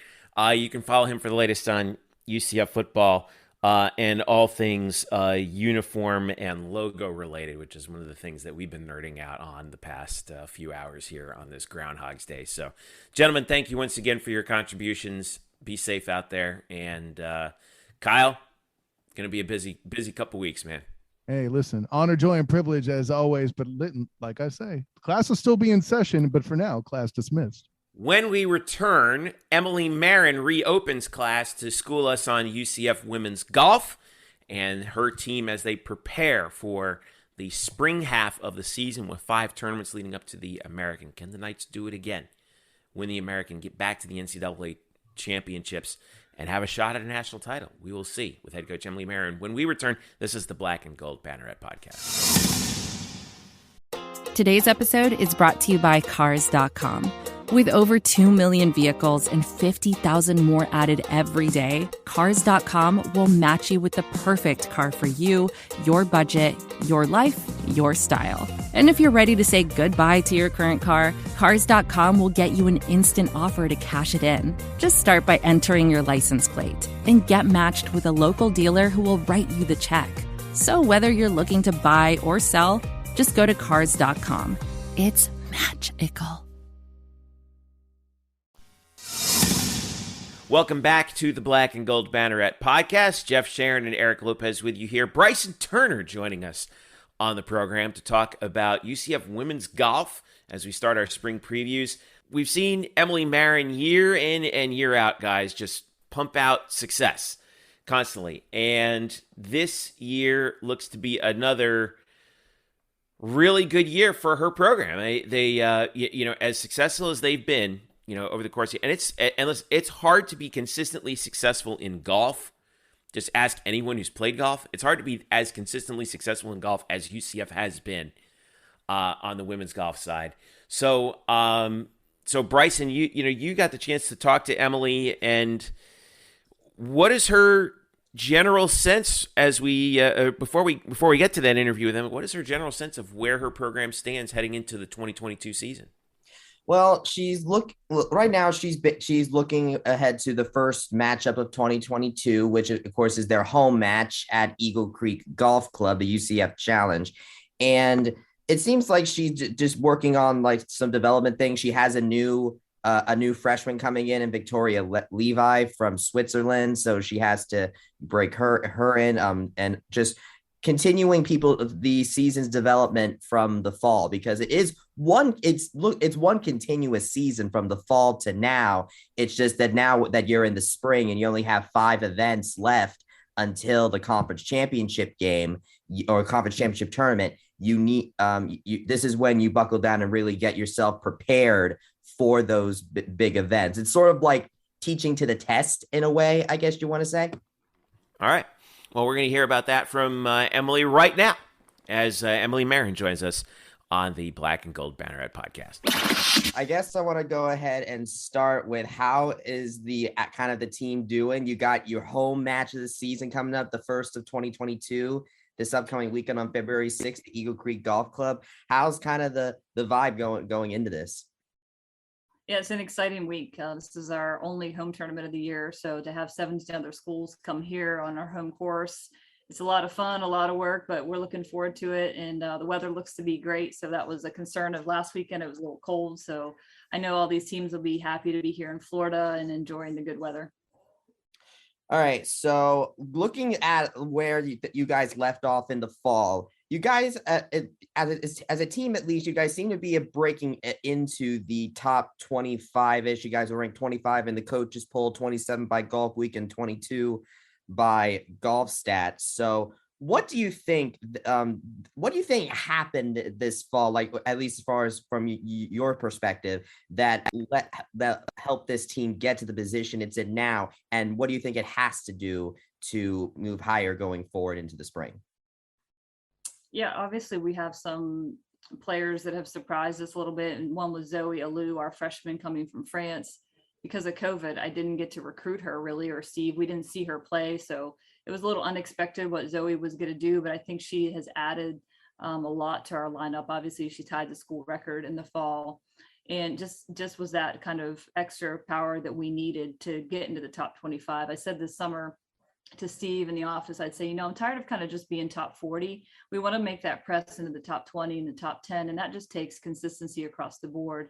C: You can follow him for the latest on UCF football and all things uniform and logo related, which is one of the things that we've been nerding out on the past few hours here on this Groundhog's Day. So, gentlemen, thank you once again for your contributions. Be safe out there. And Kyle, going to be a busy couple weeks, man.
F: Hey, listen, honor, joy, and privilege as always. But like I say, class will still be in session, but for now, class dismissed.
C: When we return, Emily Marron reopens class to school us on UCF women's golf and her team as they prepare for the spring half of the season with 5 tournaments leading up to the American. Can the Knights do it again? Win the American, get back to the NCAA championships, and have a shot at a national title? We will see with head coach Emily Marron. When we return, this is the Black and Gold Banneret Podcast.
G: Today's episode is brought to you by Cars.com. With over 2 million vehicles and 50,000 more added every day, Cars.com will match you with the perfect car for you, your budget, your life, your style. And if you're ready to say goodbye to your current car, Cars.com will get you an instant offer to cash it in. Just start by entering your license plate and get matched with a local dealer who will write you the check. So whether you're looking to buy or sell, just go to Cars.com. It's magical.
C: Welcome back to the Black and Gold Banneret Podcast. Jeff Sharon and Eric Lopez with you here. Bryson Turner joining us on the program to talk about UCF women's golf as we start our spring previews. We've seen Emily Marron year in and year out, guys, just pump out success constantly. And this year looks to be another really good year for her program. They as successful as they've been, over the course of, and it's hard to be consistently successful in golf. Just ask anyone who's played golf. It's hard to be as consistently successful in golf as UCF has been on the women's golf side. So Bryson, you got the chance to talk to Emily, and what is her general sense as we before we get to that interview with them, what is her general sense of where her program stands heading into the 2022 season?
H: Well, right now. She's looking ahead to the first matchup of 2022, which of course is their home match at Eagle Creek Golf Club, the UCF Challenge, and it seems like she's just working on like some development things. She has a new freshman coming in Victoria Levi from Switzerland, so she has to break her in, and just continuing the season's development from the fall, because it's one continuous season from the fall to now. It's just that now that you're in the spring and you only have 5 events left until the conference championship game or conference championship tournament, you need this is when you buckle down and really get yourself prepared for those big events. It's sort of like teaching to the test in a way, I guess you want to say.
C: All right. Well, we're going to hear about that from Emily right now as Emily Marron joins us on the Black and Gold Banneret Podcast.
H: I guess I want to go ahead and start with how is the kind of the team doing? You got your home match of the season coming up, the first of 2022, this upcoming weekend on February 6th, the Eagle Creek Golf Club. How's kind of the vibe going into this?
I: Yeah, it's an exciting week. This is our only home tournament of the year. So to have 17 other schools come here on our home course, it's a lot of fun, a lot of work, but we're looking forward to it. And the weather looks to be great. So that was a concern of last weekend. It was a little cold. So I know all these teams will be happy to be here in Florida and enjoying the good weather.
H: All right. So looking at where you guys left off in the fall, you guys, as a team, at least, you guys seem to be breaking into the top 25-ish. You guys were ranked 25 in the coaches poll, 27 by Golf Week, and 22 by Golf Stats. So what do you think happened this fall, like at least as far as from your perspective, that helped this team get to the position it's in now? And what do you think it has to do to move higher going forward into the spring?
I: Yeah, obviously we have some players that have surprised us a little bit. And one was Zoe Alou, our freshman coming from France. Because of COVID, I didn't get to recruit her really, or Steve. We didn't see her play. So it was a little unexpected what Zoe was going to do, but I think she has added a lot to our lineup. Obviously, she tied the school record in the fall, and just was that kind of extra power that we needed to get into the top 25. I said this summer to Steve in the office, I'd say, I'm tired of kind of just being top 40. We want to make that press into the top 20 and the top 10. And that just takes consistency across the board.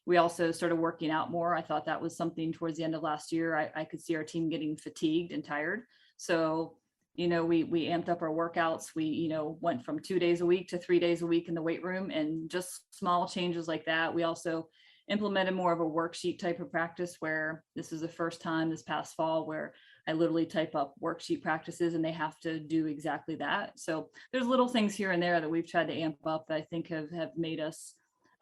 I: We also started working out more. I thought that was something towards the end of last year. I could see our team getting fatigued and tired. So, we amped up our workouts. We, went from 2 days a week to 3 days a week in the weight room, and just small changes like that. We also implemented more of a worksheet type of practice, where this is the first time this past fall where I literally type up worksheet practices and they have to do exactly that. So there's little things here and there that we've tried to amp up that I think have made us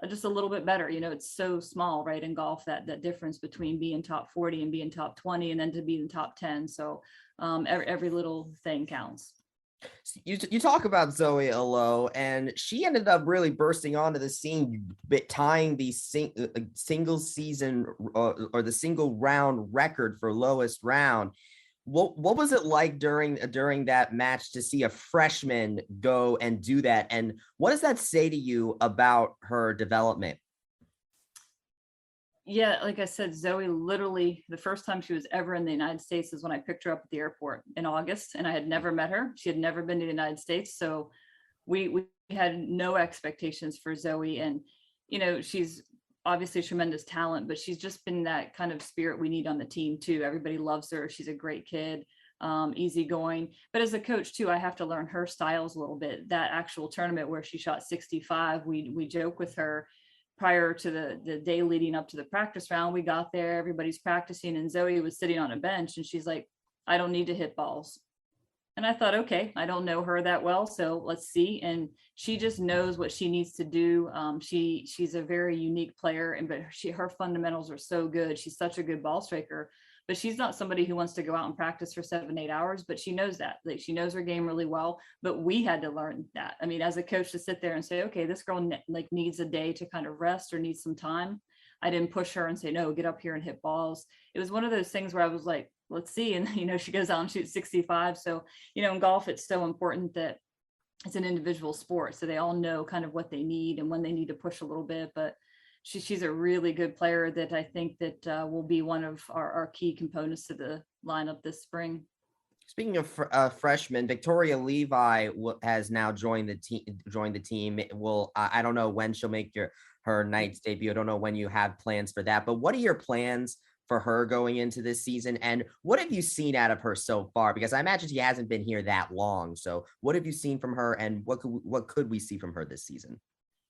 I: just a little bit better. It's so small, right, in golf, that difference between being top 40 and being top 20 and then to be in top 10. So every little thing counts.
H: You talk about Zoe Alou, and she ended up really bursting onto the scene, tying the single season or the single round record for lowest round. What was it like during that match to see a freshman go and do that? And what does that say to you about her development?
I: Yeah, like I said, Zoe, literally the first time she was ever in the United States is when I picked her up at the airport in August, and I had never met her. She had never been to the United States. So we had no expectations for Zoe. And, she's obviously tremendous talent, but she's just been that kind of spirit we need on the team too. Everybody loves her. She's a great kid, easygoing. But as a coach too, I have to learn her styles a little bit. That actual tournament where she shot 65, we joke with her prior to the day leading up to the practice round. We got there, everybody's practicing, and Zoe was sitting on a bench, and she's like, I don't need to hit balls. And I thought, okay, I don't know her that well, so let's see. And she just knows what she needs to do. She's a very unique player, but her fundamentals are so good. She's such a good ball striker, but she's not somebody who wants to go out and practice for 7-8 hours. But she knows that, like, she knows her game really well. But we had to learn that. I mean, as a coach, to sit there and say, okay, this girl needs a day to kind of rest or needs some time. I didn't push her and say, no, get up here and hit balls. It was one of those things where I was like, let's see. And, she goes out and shoots 65. So, in golf, it's so important that it's an individual sport. So they all know kind of what they need and when they need to push a little bit. But she's a really good player that I think that will be one of our key components to the lineup this spring.
H: Speaking of freshmen, Victoria Levi has now joined the team. I don't know when she'll make her Knights debut. I don't know when you have plans for that. But what are your plans for her going into this season? And what have you seen out of her so far? Because I imagine she hasn't been here that long. So what have you seen from her, and what could we see from her this season?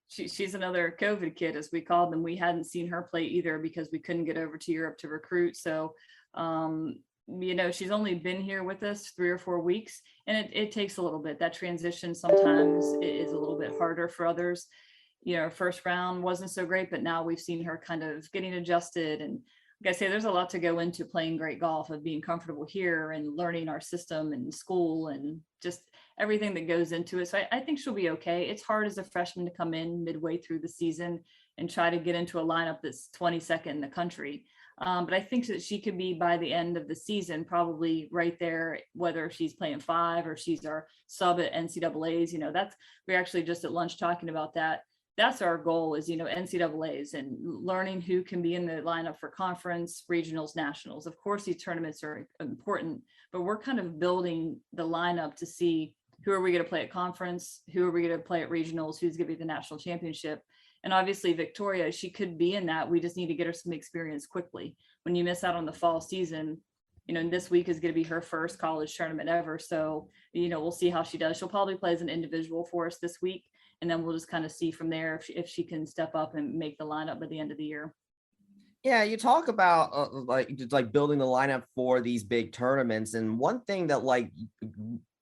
I: She's another COVID kid, as we called them. We hadn't seen her play either because we couldn't get over to Europe to recruit. So, she's only been here with us 3 or 4 weeks, and it takes a little bit. That transition sometimes is a little bit harder for others. First round wasn't so great, but now we've seen her kind of getting adjusted. And like I say, there's a lot to go into playing great golf, of being comfortable here and learning our system and school and just everything that goes into it. So I think she'll be okay. It's hard as a freshman to come in midway through the season and try to get into a lineup that's 22nd in the country. But I think that she could be, by the end of the season, probably right there, whether she's playing 5 or she's our sub at NCAAs. We're actually just at lunch talking about that. That's our goal, is, NCAAs and learning who can be in the lineup for conference, regionals, nationals. Of course, these tournaments are important, but we're kind of building the lineup to see who are we going to play at conference, who are we going to play at regionals, who's going to be the national championship. And obviously Victoria, she could be in that. We just need to get her some experience quickly. When you miss out on the fall season, this week is going to be her first college tournament ever. So, we'll see how she does. She'll probably play as an individual for us this week. And then we'll just kind of see from there if she can step up and make the lineup by the end of the year.
H: Yeah, you talk about like building the lineup for these big tournaments. And one thing that, like,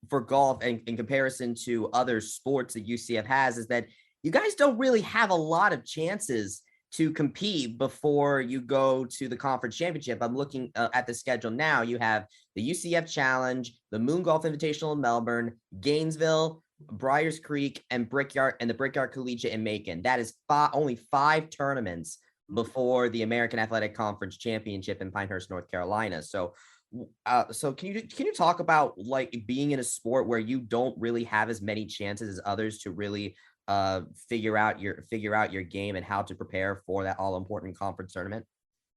H: for golf and in comparison to other sports that UCF has, is that you guys don't really have a lot of chances to compete before you go to the conference championship. I'm looking at the schedule now. You have the UCF Challenge, the Moon Golf Invitational in Melbourne, Gainesville, Briars Creek, and Brickyard, and the Brickyard Collegiate in Macon. That is only 5 tournaments before the American Athletic Conference Championship in Pinehurst, North Carolina. So can you talk about, like, being in a sport where you don't really have as many chances as others to really figure out your game and how to prepare for that all important conference tournament?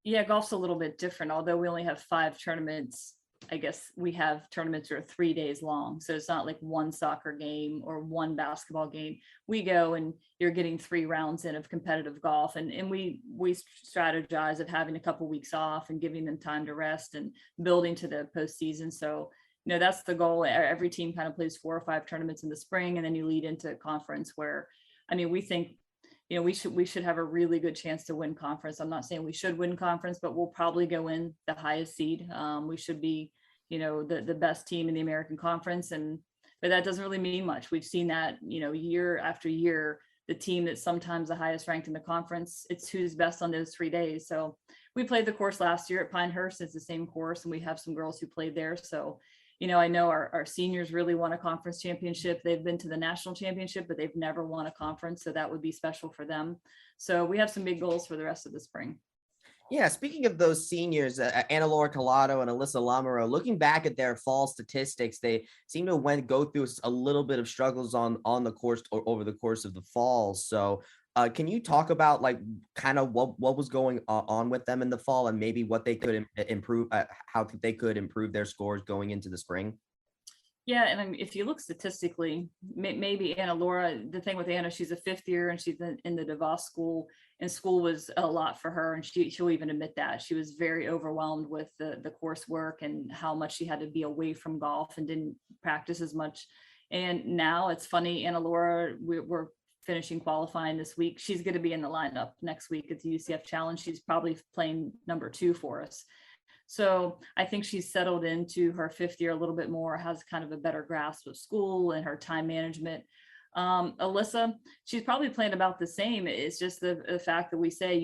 I: Yeah, golf's a little bit different. Although we only have 5 tournaments, I guess we have tournaments that are 3 days long. So it's not like one soccer game or one basketball game. We go and you're getting 3 rounds in of competitive golf. And we strategize of having a couple weeks off and giving them time to rest and building to the postseason. So, that's the goal. Every team kind of plays 4 or 5 tournaments in the spring, and then you lead into conference where, we think, we should have a really good chance to win conference. I'm not saying we should win conference, but we'll probably go in the highest seed. We should be, the best team in the American Conference. But that doesn't really mean much. We've seen that, year after year, the team that's sometimes the highest ranked in the conference, it's who's best on those 3 days. So we played the course last year at Pinehurst. It's the same course, and we have some girls who played there. So, I know our seniors really won a conference championship. They've been to the national championship, but they've never won a conference. So that would be special for them. So we have some big goals for the rest of the spring.
H: Yeah, speaking of those seniors, Anna Laura Collado and Alyssa Lamoureux, looking back at their fall statistics, they seem to go through a little bit of struggles on the course or over the course of the fall. So can you talk about, like, kind of what was going on with them in the fall, and maybe what they could improve, how they could improve their scores going into the spring?
I: Yeah, and if you look statistically, maybe Anna Laura, the thing with Anna, she's a 5th year and she's in the DeVos school, and school was a lot for her, and she'll even admit that. She was very overwhelmed with the coursework and how much she had to be away from golf and didn't practice as much. And now it's funny, Anna Laura, we're finishing qualifying this week. She's going to be in the lineup next week at the UCF Challenge. She's probably playing number 2 for us. So I think she's settled into her 5th year a little bit more, has kind of a better grasp of school and her time management. Alyssa, she's probably playing about the same. It's just the fact that we say,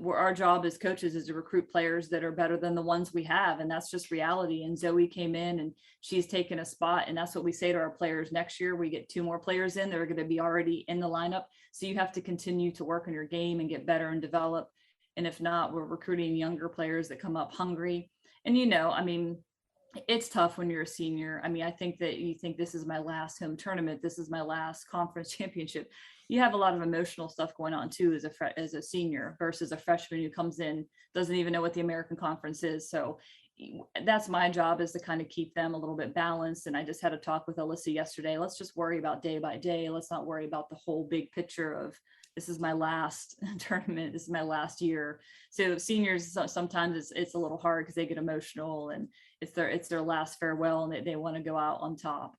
I: our job as coaches is to recruit players that are better than the ones we have. And that's just reality. And Zoe came in and she's taken a spot. And that's what we say to our players. Next year, we get 2 more players in. They're going to be already in the lineup. So you have to continue to work on your game and get better and develop. And if not, we're recruiting younger players that come up hungry. And, it's tough when you're a senior. I think that you think this is my last home tournament. This is my last conference championship. You have a lot of emotional stuff going on too as a senior versus a freshman who comes in, doesn't even know what the American Conference is. So that's my job, is to kind of keep them a little bit balanced. And I just had a talk with Alyssa yesterday. Let's just worry about day by day. Let's not worry about the whole big picture of, this is my last tournament. This is my last year. So seniors, sometimes it's a little hard because they get emotional and it's their last farewell and they want to go out on top.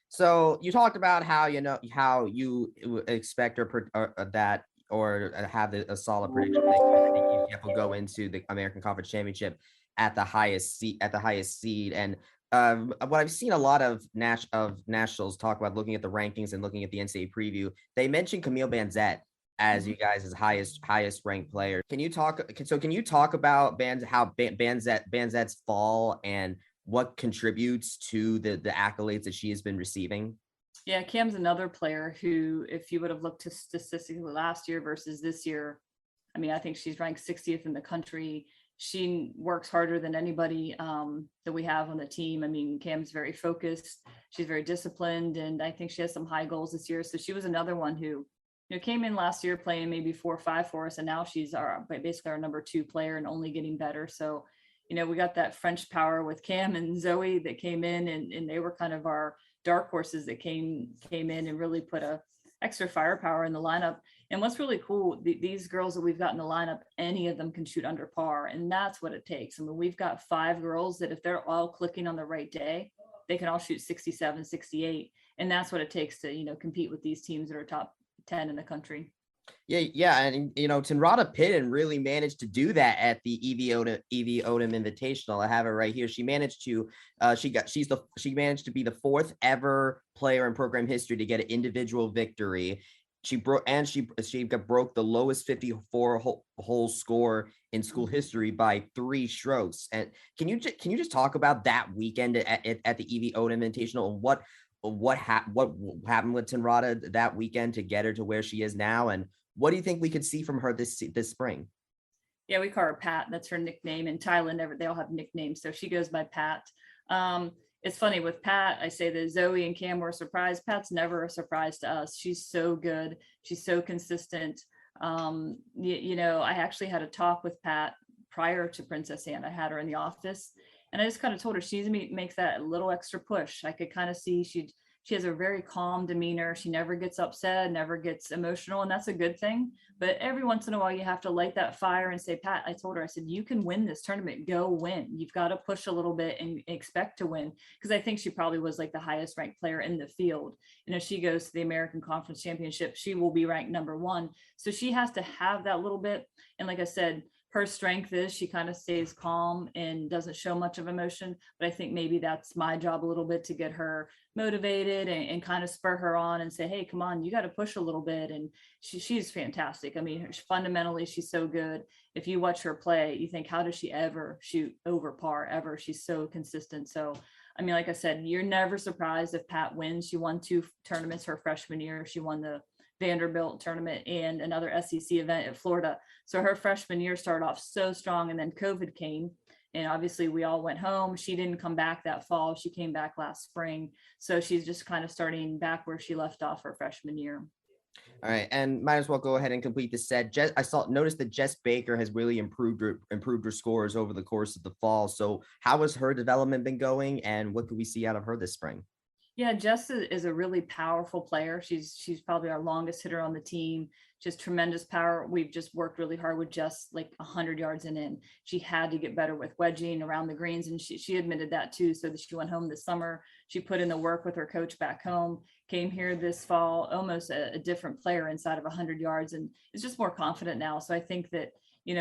H: So you talked about how you expect or have a solid prediction that UCF will go into the American Conference Championship at the highest seed. And what I've seen a lot of nationals talk about, looking at the rankings and looking at the NCAA preview, they mentioned Camille Banzette as you guys' highest ranked player. Can you talk about how Banzette's fall and what contributes to the accolades that she has been receiving?
I: Yeah, Cam's another player who, if you would have looked to statistically last year versus this year, I think she's ranked 60th in the country. She works harder than anybody that we have on the team. Cam's very focused. She's very disciplined, and I think she has some high goals this year. So she was another one who came in last year playing maybe 4 or 5 for us, and now she's basically our number 2 player and only getting better. So we got that French power with Cam and Zoe that came in, and they were kind of our dark horses that came in and really put a extra firepower in the lineup. And what's really cool, these girls that we've got in the lineup, any of them can shoot under par, and that's what it takes. We've got 5 girls that if they're all clicking on the right day, they can all shoot 67, 68, and that's what it takes to compete with these teams that are top 10 in the country.
H: Yeah, and Tinrata Pitton really managed to do that at the EV Odom Invitational. I have it right here. She managed to she managed to be the 4th ever player in program history to get an individual victory. She broke the lowest 54-hole score in school history by 3 strokes. And can you just talk about that weekend at the EV Odom Invitational and what happened with Tinrata that weekend to get her to where she is now, and what do you think we could see from her this spring?
I: Yeah, we call her Pat. That's her nickname. In Thailand, they all have nicknames, so she goes by Pat. It's funny with Pat. I say that Zoe and Cam were a surprise. Pat's never a surprise to us. She's so good. She's so consistent. I actually had a talk with Pat prior to Princess Anne. I had her in the office, and I just kind of told her she needs to make that little extra push. I could kind of see she has a very calm demeanor. She never gets upset, never gets emotional, and that's a good thing. But every once in a while, you have to light that fire and say, Pat, I told her, I said, you can win this tournament. Go win. You've got to push a little bit and expect to win, because I think she probably was like the highest ranked player in the field. And if she goes to the American Conference Championship, she will be ranked number 1. So she has to have that little bit. And like I said, her strength is she kind of stays calm and doesn't show much of emotion. But I think maybe that's my job a little bit, to get her motivated and kind of spur her on and say, hey, come on, you got to push a little bit. And she's fantastic. Fundamentally, she's so good. If you watch her play, you think, how does she ever shoot over par ever? She's so consistent. So, like I said, you're never surprised if Pat wins. She won 2 tournaments her freshman year. She won the Vanderbilt tournament and another SEC event at Florida. So her freshman year started off so strong, and then COVID came, and obviously we all went home. She didn't come back that fall. She came back last spring. So she's just kind of starting back where she left off her freshman year.
H: All right, and might as well go ahead and complete the set. Noticed that Jess Baker has really improved her scores over the course of the fall. So how has her development been going, and what could we see out of her this spring?
I: Yeah, Jess is a really powerful player. She's probably our longest hitter on the team. She has tremendous power. We've just worked really hard with Jess, like 100 yards and in. She had to get better with wedging around the greens, and she admitted that too. So that she went home this summer. She put in the work with her coach back home, came here this fall, almost a different player inside of 100 yards, and is just more confident now. So I think that,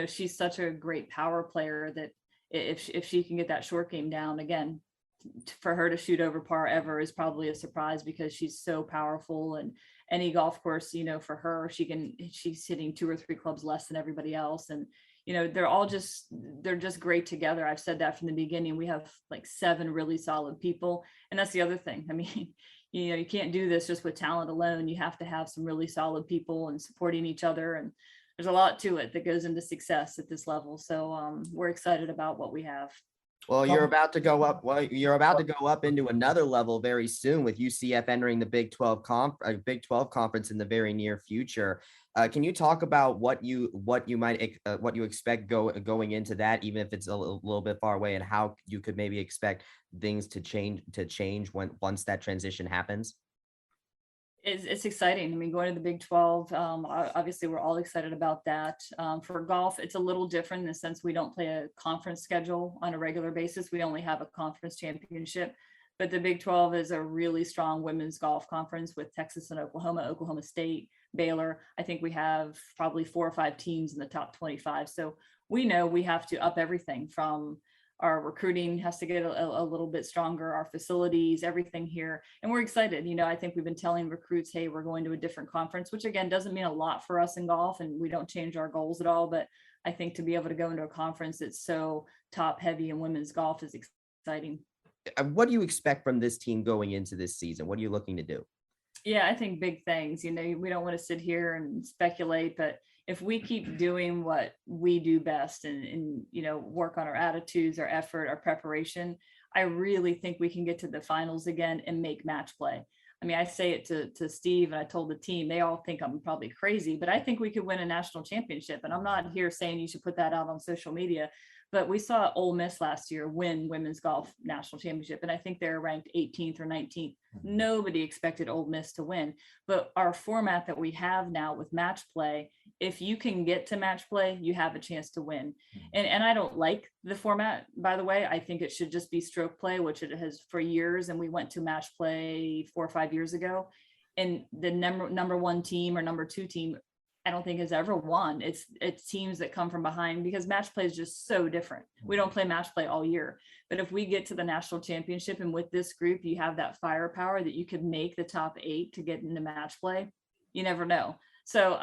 I: she's such a great power player that if she can get that short game down, again, for her to shoot over par ever is probably a surprise, because she's so powerful and any golf course, for her, she's hitting 2 or 3 clubs less than everybody else. And, they're just great together. I've said that from the beginning. We have like 7 really solid people. And that's the other thing. I mean, you can't do this just with talent alone. You have to have some really solid people and supporting each other. And there's a lot to it that goes into success at this level. So we're excited about what we have.
H: Well, you're about to go up. Well, you're about to go up into another level very soon with UCF entering the Big 12 conference in the very near future. Can you talk about what you expect going into that, even if it's a little bit far away, and how you could maybe expect things to change once that transition happens?
I: It's exciting. I mean, going to the Big 12, obviously we're all excited about that. For golf, it's a little different in the sense we don't play a conference schedule on a regular basis. We only have a conference championship, but the Big 12 is a really strong women's golf conference with Texas and Oklahoma State, Baylor. I think we have probably 4 or 5 teams in the top 25. So we know we have to up everything from our recruiting has to get a little bit stronger, our facilities, everything here. And we're excited. I think we've been telling recruits, hey, we're going to a different conference, which again, doesn't mean a lot for us in golf, and we don't change our goals at all. But I think to be able to go into a conference that's so top heavy in women's golf is exciting.
H: What do you expect from this team going into this season? What are you looking to do?
I: Yeah, I think big things. We don't want to sit here and speculate, but if we keep doing what we do best and work on our attitudes, our effort, our preparation, I really think we can get to the finals again and make match play. I mean, I say it to Steve, and I told the team, they all think I'm probably crazy, but I think we could win a national championship. And I'm not here saying you should put that out on social media, but we saw Ole Miss last year win women's golf national championship. And I think they're ranked 18th or 19th. Nobody expected Ole Miss to win, but our format that we have now with match play, if you can get to match play, you have a chance to win. And I don't like the format, by the way. I think it should just be stroke play, which it has for years. And we went to match play 4 or 5 years ago. And the number 1 team or number 2 team, I don't think has ever won. It's teams that come from behind, because match play is just so different. We don't play match play all year, but if we get to the national championship and with this group, you have that firepower that you could make the top 8 to get into match play. You never know. So,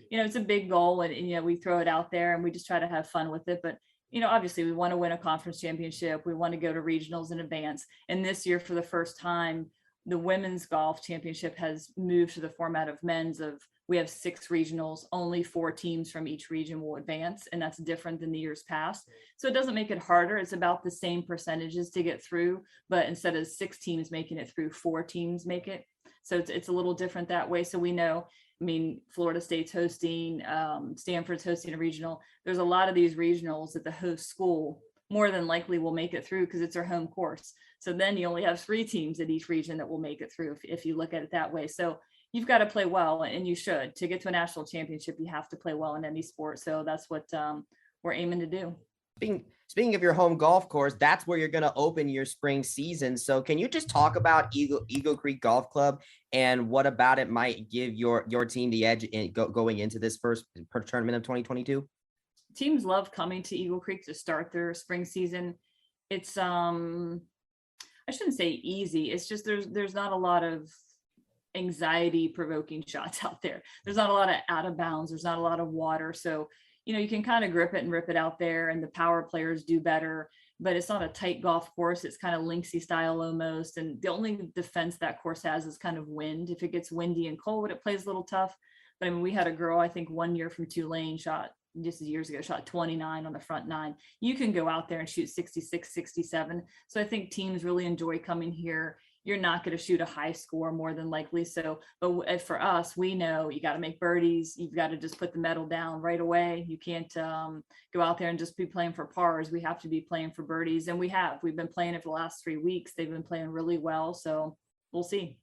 I: it's a big goal, and we throw it out there and we just try to have fun with it. But, obviously we want to win a conference championship. We want to go to regionals in advance. And this year, for the first time, the women's golf championship has moved to the format of men's. We have 6 regionals, only 4 teams from each region will advance, and that's different than the years past. So it doesn't make it harder. It's about the same percentages to get through, but instead of 6 teams making it through, 4 teams make it. So it's a little different that way. So we know, Florida State's hosting, Stanford's hosting a regional. There's a lot of these regionals that the host school more than likely will make it through because it's their home course. So then you only have 3 teams at each region that will make it through if you look at it that way. So you've got to play well, and you should. To get to a national championship, you have to play well in any sport. So that's what we're aiming to do.
H: Speaking of your home golf course, that's where you're going to open your spring season. So can you just talk about Eagle Creek Golf Club and what about it might give your team the edge in going into this first tournament of 2022?
I: Teams love coming to Eagle Creek to start their spring season. It's I shouldn't say easy. It's just there's not a lot of anxiety provoking shots out there. There's not a lot of out of bounds. There's not a lot of water. So, you can kind of grip it and rip it out there, and the power players do better, but it's not a tight golf course. It's kind of linksy style almost. And the only defense that course has is kind of wind. If it gets windy and cold, it plays a little tough. But we had a girl, I think 1 year from Tulane, shot 29 on the front 9. You can go out there and shoot 66, 67. So I think teams really enjoy coming here. You're not going to shoot a high score more than likely. So, but for us, we know you got to make birdies. You've got to just put the medal down right away. You can't go out there and just be playing for pars. We have to be playing for birdies. And we've been playing it for the last 3 weeks. They've been playing really well. So we'll see.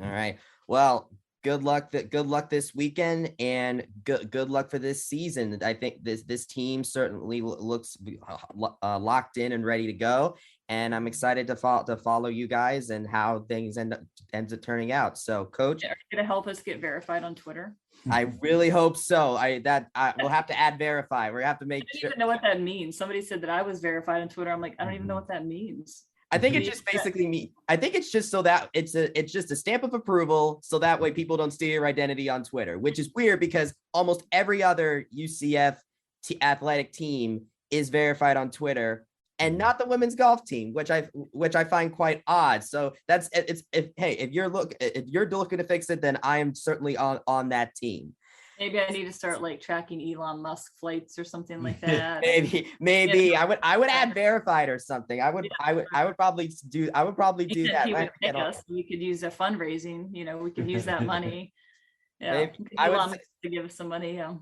H: All right. Well, good luck this weekend, and good luck for this season. I think this team certainly looks locked in and ready to go. And I'm excited to follow you guys and how things ends up turning out. So, Coach,
I: are you going to help us get verified on Twitter?
H: I really hope so. We'll have to add verify. We have to make sure.
I: I don't even know what that means. Somebody said that I was verified on Twitter. I'm like, I don't even know what that means.
H: I think it's just basically me. I think it's just so that it's just a stamp of approval, so that way people don't steal your identity on Twitter, which is weird because almost every other UCF athletic team is verified on Twitter, and not the women's golf team, which I find quite odd. So if you're looking to fix it, then I am certainly on that team.
I: Maybe I need to start like tracking Elon Musk flights or something like that.
H: maybe yeah. I would add verified or something. I would probably do that.
I: He would pick us. We could use a fundraising. We could use that money. Yeah,
H: maybe,
I: Elon Musk to give us some money. Yeah,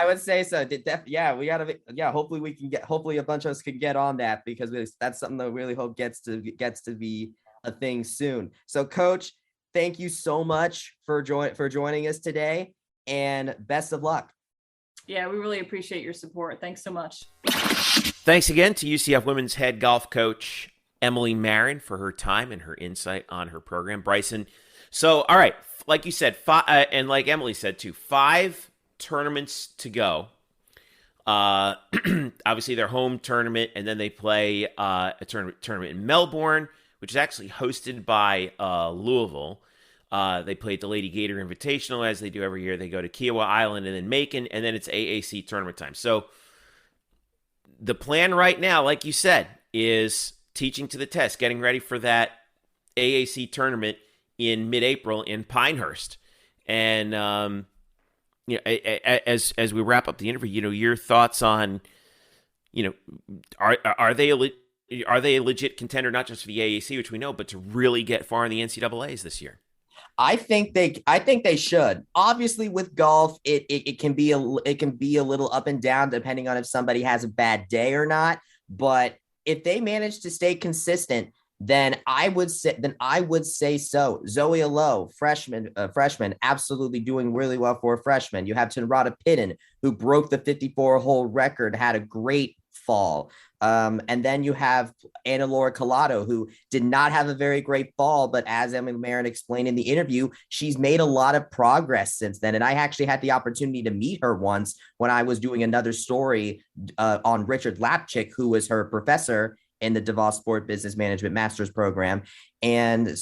H: I would say so. Yeah, we gotta. Yeah, hopefully we can get. Hopefully a bunch of us can get on that because that's something that we really hope gets to be a thing soon. So, Coach, thank you so much for joining us today. And best of luck.
I: Yeah, we really appreciate your support. Thanks so much.
C: Thanks again to UCF women's head golf coach, Emily Marron, for her time and her insight on her program. Bryson, so, all right, like you said, and like Emily said too, 5 tournaments to go. Obviously, their home tournament, and then they play a tournament in Melbourne, which is actually hosted by Louisville. They played the Lady Gator Invitational, as they do every year. They go to Kiowa Island and then Macon, and then it's AAC tournament time. So the plan right now, like you said, is teaching to the test, getting ready for that AAC tournament in mid-April in Pinehurst. And as we wrap up the interview, your thoughts on, are they a legit contender, not just for the AAC, which we know, but to really get far in the NCAAs this year?
H: I think they should. Obviously, with golf, it can be a little up and down depending on if somebody has a bad day or not. But if they manage to stay consistent, then I would say so. Zoe Alo, freshman, absolutely doing really well for a freshman. You have Tinrata Pidden, who broke the 54-hole record, had a great fall. And then you have Anna Laura Collado, who did not have a very great fall, but as Emily Marron explained in the interview, she's made a lot of progress since then. And I actually had the opportunity to meet her once when I was doing another story on Richard Lapchick, who was her professor in the DeVos Sport Business Management Master's program. And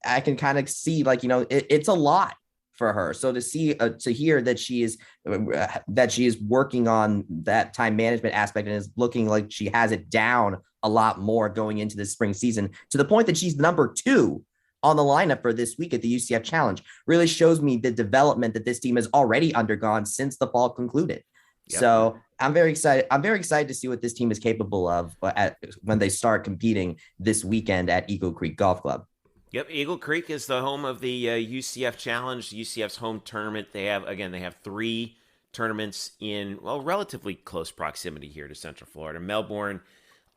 H: I can kind of see, it's a lot for her. So to hear that she is working on that time management aspect and is looking like she has it down a lot more going into the spring season, to the point that she's number 2 on the lineup for this week at the UCF Challenge, really shows me the development that this team has already undergone since the fall concluded. Yep. So I'm very excited. I'm very excited to see what this team is capable of when they start competing this weekend at Eagle Creek Golf Club.
C: Yep, Eagle Creek is the home of the UCF Challenge, UCF's home tournament. They have 3 tournaments in, relatively close proximity here to Central Florida. Melbourne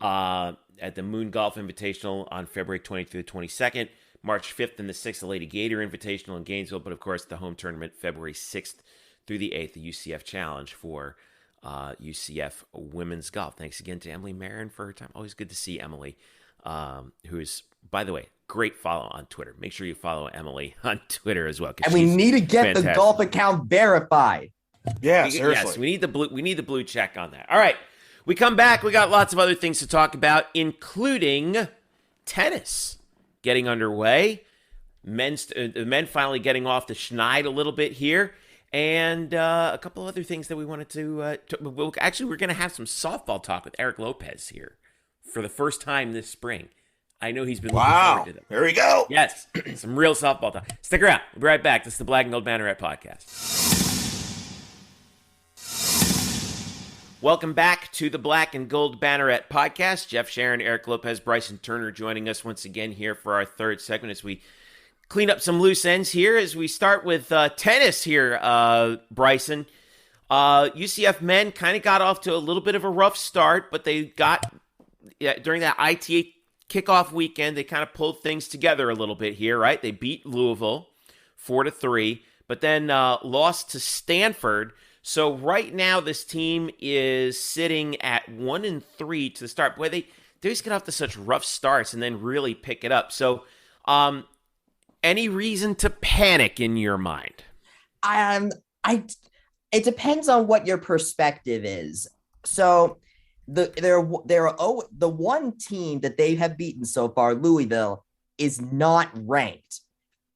C: at the Moon Golf Invitational on February 20th through the 22nd. March 5th and the 6th, the Lady Gator Invitational in Gainesville. But, of course, the home tournament February 6th through the 8th, the UCF Challenge for UCF women's golf. Thanks again to Emily Marron for her time. Always good to see Emily, who is, by the way, great follow on Twitter. Make sure you follow Emily on Twitter as well.
H: And we need to get
C: fantastic.
H: The golf account verified.
D: Yeah, seriously.
C: Yes, we need the blue check on that. All right. We come back. We got lots of other things to talk about, including tennis getting underway. Men finally getting off the schneid a little bit here. And a couple other things that we wanted to actually, we're going to have some softball talk with Eric Lopez here for the first time this spring. I know he's been looking forward to them.
D: There we go.
C: Yes, some real softball talk. Stick around. We'll be right back. This is the Black and Gold Banneret Podcast. Welcome back to the Black and Gold Banneret Podcast. Jeff Sharon, Eric Lopez, Bryson Turner joining us once again here for our third segment as we clean up some loose ends here. As we start with tennis here, Bryson. UCF men kind of got off to a little bit of a rough start, but they got, during that ITA kickoff weekend, they kind of pulled things together a little bit here, right? They beat Louisville 4-3, but then lost to Stanford. So right now, this team is sitting at 1-3 to the start. Boy, they just get off to such rough starts and then really pick it up. So, any reason to panic in your mind?
H: It depends on what your perspective is. So the one team that they have beaten so far, Louisville, is not ranked.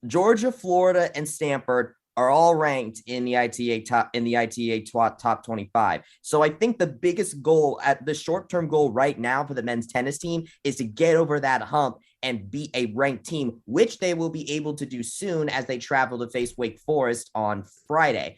H: Georgia, Florida, and Stanford are all ranked in the ITA top 25. So I think the biggest goal at the short-term goal right now for the men's tennis team is to get over that hump and beat a ranked team, which they will be able to do soon as they travel to face Wake Forest on Friday.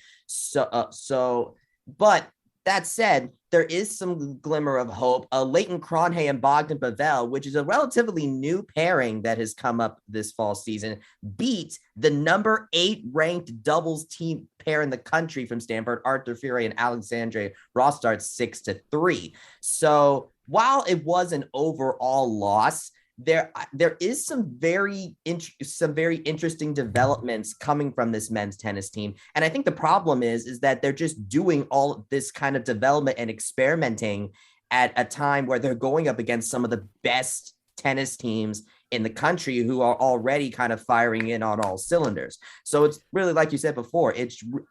H: But that said, there is some glimmer of hope. Leighton Cronhay and Bogdan Pavel, which is a relatively new pairing that has come up this fall season, beat the number 8 ranked doubles team pair in the country from Stanford, Arthur Fury and Alexandre Rostart, 6-3. So while it was an overall loss, there is some very interesting developments coming from this men's tennis team. And I think the problem is that they're just doing all this kind of development and experimenting at a time where they're going up against some of the best tennis teams in the country who are already kind of firing in on all cylinders. So it's really, like you said before,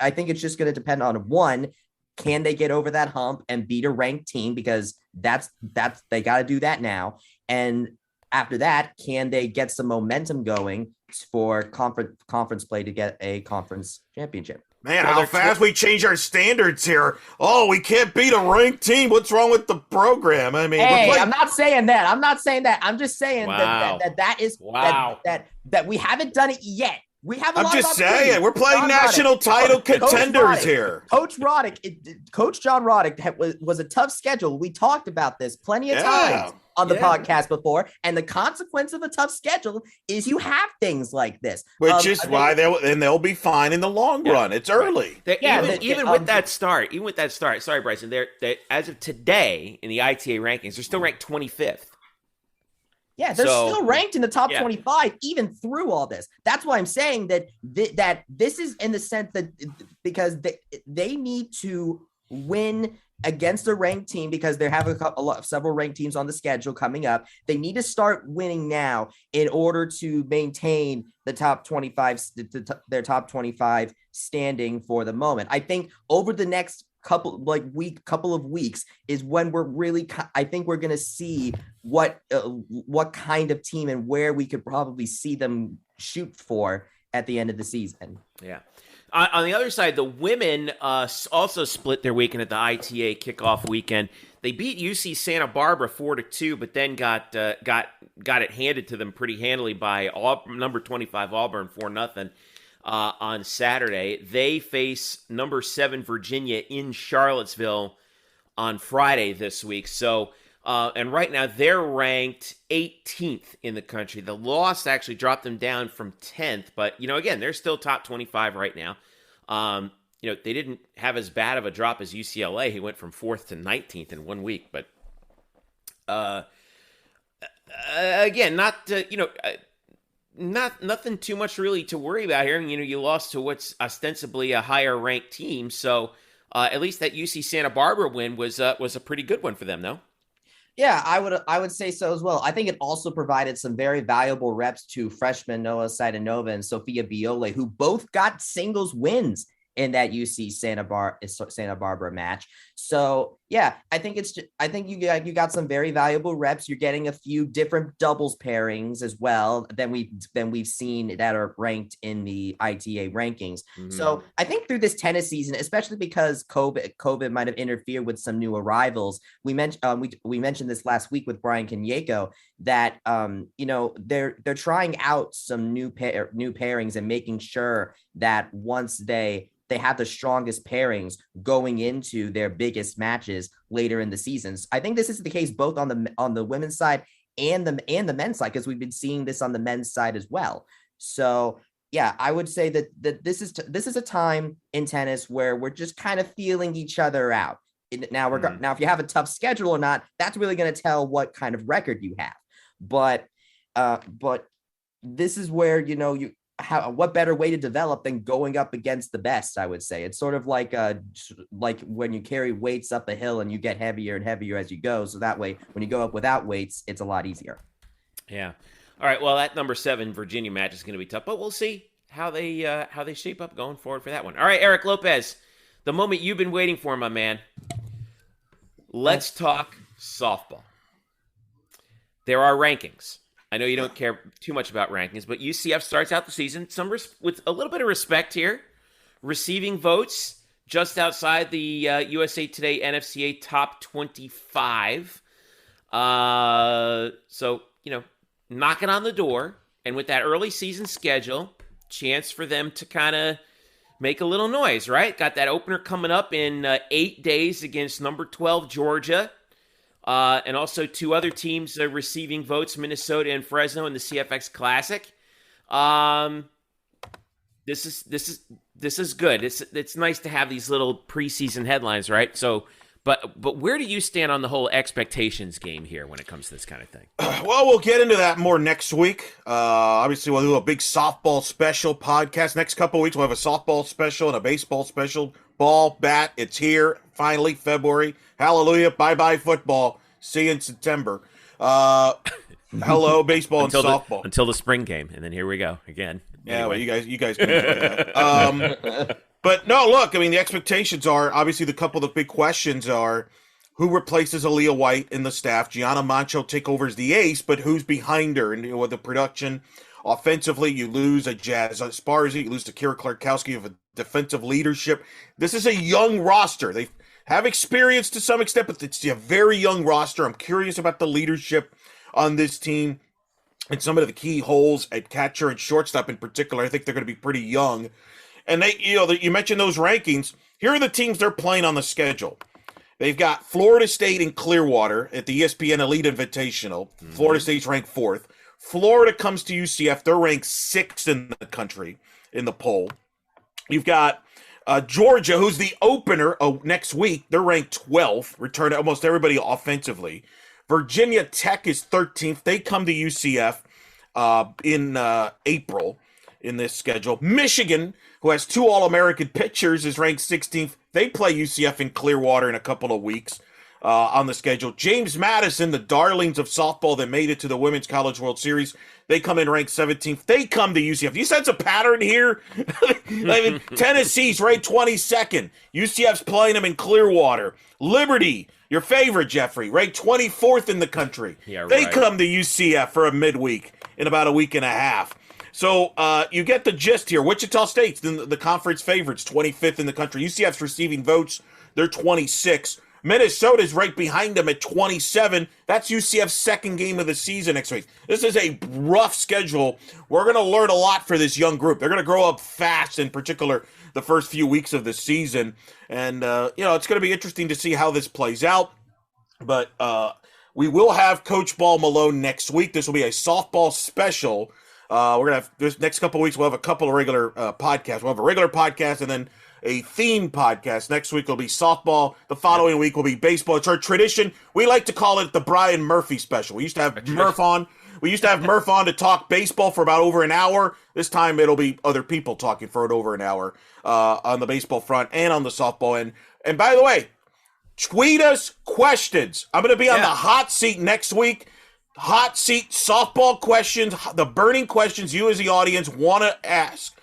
H: I think it's just going to depend on, one, can they get over that hump and beat a ranked team? Because that's they got to do that now. And after that, can they get some momentum going for conference play to get a conference championship?
D: Man, how fast we change our standards here. Oh, we can't beat a ranked team. What's wrong with the program? I mean,
H: hey, I'm not saying that. I'm just saying that we haven't done it yet. We have. I'm just saying
D: we're playing national title contenders here.
H: Coach John Roddick was a tough schedule. We talked about this plenty of times on the podcast before, and the consequence of a tough schedule is you have things like this,
D: which is why they'll be fine in the long run. It's early.
C: Even with that start. Sorry, Bryson. They're as of today in the ITA rankings, they're still ranked 25th.
H: Yeah, they're still ranked in the top 25 even through all this. That's why I'm saying that this is in the sense that because they need to win against a ranked team because they have several ranked teams on the schedule coming up. They need to start winning now in order to maintain the top 25, their top 25 standing for the moment. I think over the next couple of weeks is when I think we're going to see what kind of team and where we could probably see them shoot for at the end of the season.
C: Yeah. On the other side, the women also split their weekend at the ITA kickoff weekend. They beat UC Santa Barbara 4-2, but then got it handed to them pretty handily by number 25 Auburn 4-0. On Saturday. They face number 7 Virginia in Charlottesville on Friday this week. So, and right now they're ranked 18th in the country. The loss actually dropped them down from 10th, but again, they're still top 25 right now. They didn't have as bad of a drop as UCLA. He went from 4th to 19th in 1 week, but again, nothing too much really to worry about here. You lost to what's ostensibly a higher ranked team, so at least that UC Santa Barbara win was a pretty good one for them, though.
H: Yeah, I would say so as well. I think it also provided some very valuable reps to freshmen Noah Saidanova and Sophia Biole, who both got singles wins in that UC Santa Barbara match. So yeah, I think you got some very valuable reps. You're getting a few different doubles pairings as well than we've seen that are ranked in the ITA rankings. Mm-hmm. So I think through this tennis season, especially because COVID might have interfered with some new arrivals. We mentioned this last week with Brian Kanyeko that they're trying out some new pairings and making sure that once they have the strongest pairings going into their biggest matches later in the seasons. I think this is the case both on the women's side and the men's side, because we've been seeing this on the men's side as well. So yeah, I would say that this is a time in tennis where we're just kind of feeling each other out. Now if you have a tough schedule or not, that's really going to tell what kind of record you have. But this is where what better way to develop than going up against the best, I would say. It's sort of like when you carry weights up a hill and you get heavier and heavier as you go. So that way, when you go up without weights, it's a lot easier.
C: Yeah. All right. Well, that number 7 Virginia match is going to be tough, but we'll see how they shape up going forward for that one. All right, Eric Lopez, the moment you've been waiting for, my man. Let's talk softball. There are rankings. I know you don't care too much about rankings, but UCF starts out the season with a little bit of respect here, receiving votes just outside the USA Today NFCA top 25. So, knocking on the door, and with that early season schedule, chance for them to kind of make a little noise, right? Got that opener coming up in 8 days against number 12 Georgia, and also 2 other teams receiving votes, Minnesota and Fresno in the CFX Classic. This is good. It's nice to have these little preseason headlines, right? So, but where do you stand on the whole expectations game here when it comes to this kind of thing?
D: Well, we'll get into that more next week. Obviously, we'll do a big softball special podcast. Next couple of weeks, we'll have a softball special and a baseball special. Ball, bat, it's here. Finally, February. Hallelujah. Bye-bye football. See you in September. Hello, baseball and softball.
C: Until the spring game, and then here we go again.
D: Yeah,
C: anyway.
D: well, you guys can enjoy that. But no, look, I mean, the expectations are, obviously, the couple of big questions are, who replaces Aaliyah White in the staff? Gianna Mancho take over as the ace, but who's behind her? And with the production, offensively, you lose a Jazz Sparzi, you lose to Kira Klarkowski, you have a defensive leadership. This is a young roster. They have experience to some extent, but it's a very young roster. I'm curious about the leadership on this team and some of the key holes at catcher and shortstop in particular. I think they're going to be pretty young. And you mentioned those rankings. Here are the teams they're playing on the schedule. They've got Florida State and Clearwater at the ESPN Elite Invitational. Mm-hmm. Florida State's ranked 4th. Florida comes to UCF. They're ranked 6th in the country in the poll. You've got Georgia, who's the opener next week. They're ranked 12th, return almost everybody offensively. Virginia Tech is 13th. They come to UCF in April in this schedule. Michigan, who has 2 All-American pitchers, is ranked 16th. They play UCF in Clearwater in a couple of weeks on the schedule. James Madison, the darlings of softball that made it to the Women's College World Series, they come in ranked 17th. They come to UCF. You sense a pattern here? I mean, Tennessee's ranked 22nd. UCF's playing them in Clearwater. Liberty, your favorite, Jeffrey, ranked 24th in the country.
C: Yeah,
D: they
C: right.
D: come to UCF for a midweek in about a week and a half. So you get the gist here. Wichita State's the conference favorites, 25th in the country. UCF's receiving votes. They're 26. Minnesota's right behind them at 27. That's UCF's second game of the season next week. This is a rough schedule. We're going to learn a lot for this young group. They're going to grow up fast, in particular the first few weeks of the season. And, it's going to be interesting to see how this plays out. But we will have Coach Ball Malone next week. This will be a softball special. We're going to have this next couple of weeks. We'll have a couple of regular podcasts. We'll have a regular podcast and then a theme podcast. Next week will be softball. The following week will be baseball. It's our tradition. We like to call it the Brian Murphy special. We used to have Murph on. We used to have Murph on to talk baseball for about over an hour. This time it'll be other people talking for over an hour on the baseball front and on the softball end. And by the way, tweet us questions. I'm going to be on the hot seat next week. Hot seat softball questions, the burning questions you as the audience want to ask.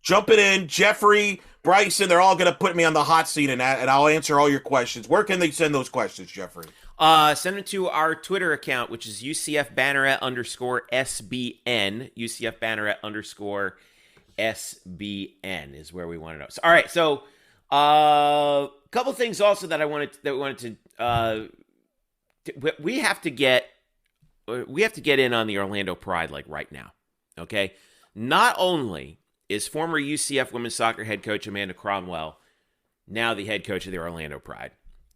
D: Jump it in. Jeffrey, Bryson, they're all going to put me on the hot seat and I'll answer all your questions. Where can they send those questions, Jeffrey?
C: Send them to our Twitter account, which is UCF Banneret _SBN. UCF Banneret _SBN is where we want to know. So, all right. So, a couple things also that we wanted to we have to get in on the Orlando Pride like right now. Okay. Not only is former UCF women's soccer head coach Amanda Cromwell now the head coach of the Orlando Pride.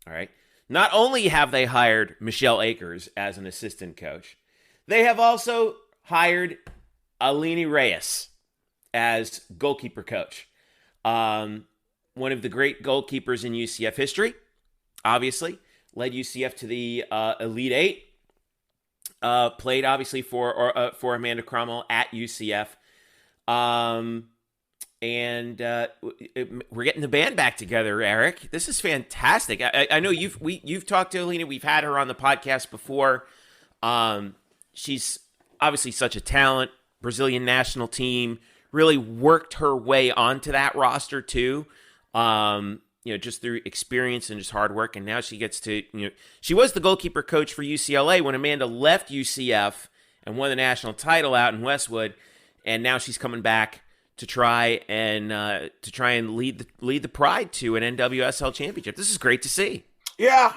C: All right. Not only have they hired Michelle Akers as an assistant coach, they have also hired Alini Reyes as goalkeeper coach. One of the great goalkeepers in UCF history, obviously, led UCF to the Elite Eight. Played obviously for Amanda Cromwell at UCF. And we're getting the band back together, Eric. This is fantastic. I know you've talked to Alina. We've had her on the podcast before. She's obviously such a talent. Brazilian national team, really worked her way onto that roster too. just through experience and just hard work. And now she gets to, she was the goalkeeper coach for UCLA when Amanda left UCF and won the national title out in Westwood. And now she's coming back to try and lead the Pride to an NWSL championship. This is great to see.
D: Yeah,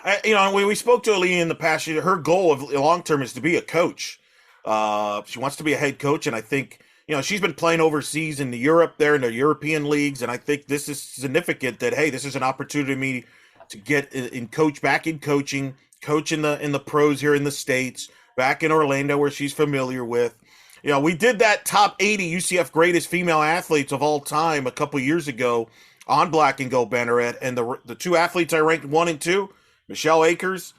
D: we spoke to Alina in the past. Her goal of long term is to be a coach. She wants to be a head coach, and I think she's been playing overseas in Europe, there in the European leagues, and I think this is significant. That hey, this is an opportunity for me to get back in coaching, coach in the pros here in the States, back in Orlando where she's familiar with. We did that top 80 UCF greatest female athletes of all time a couple years ago on Black and Gold Banneret, and the two athletes I ranked 1 and 2, Michelle Akers,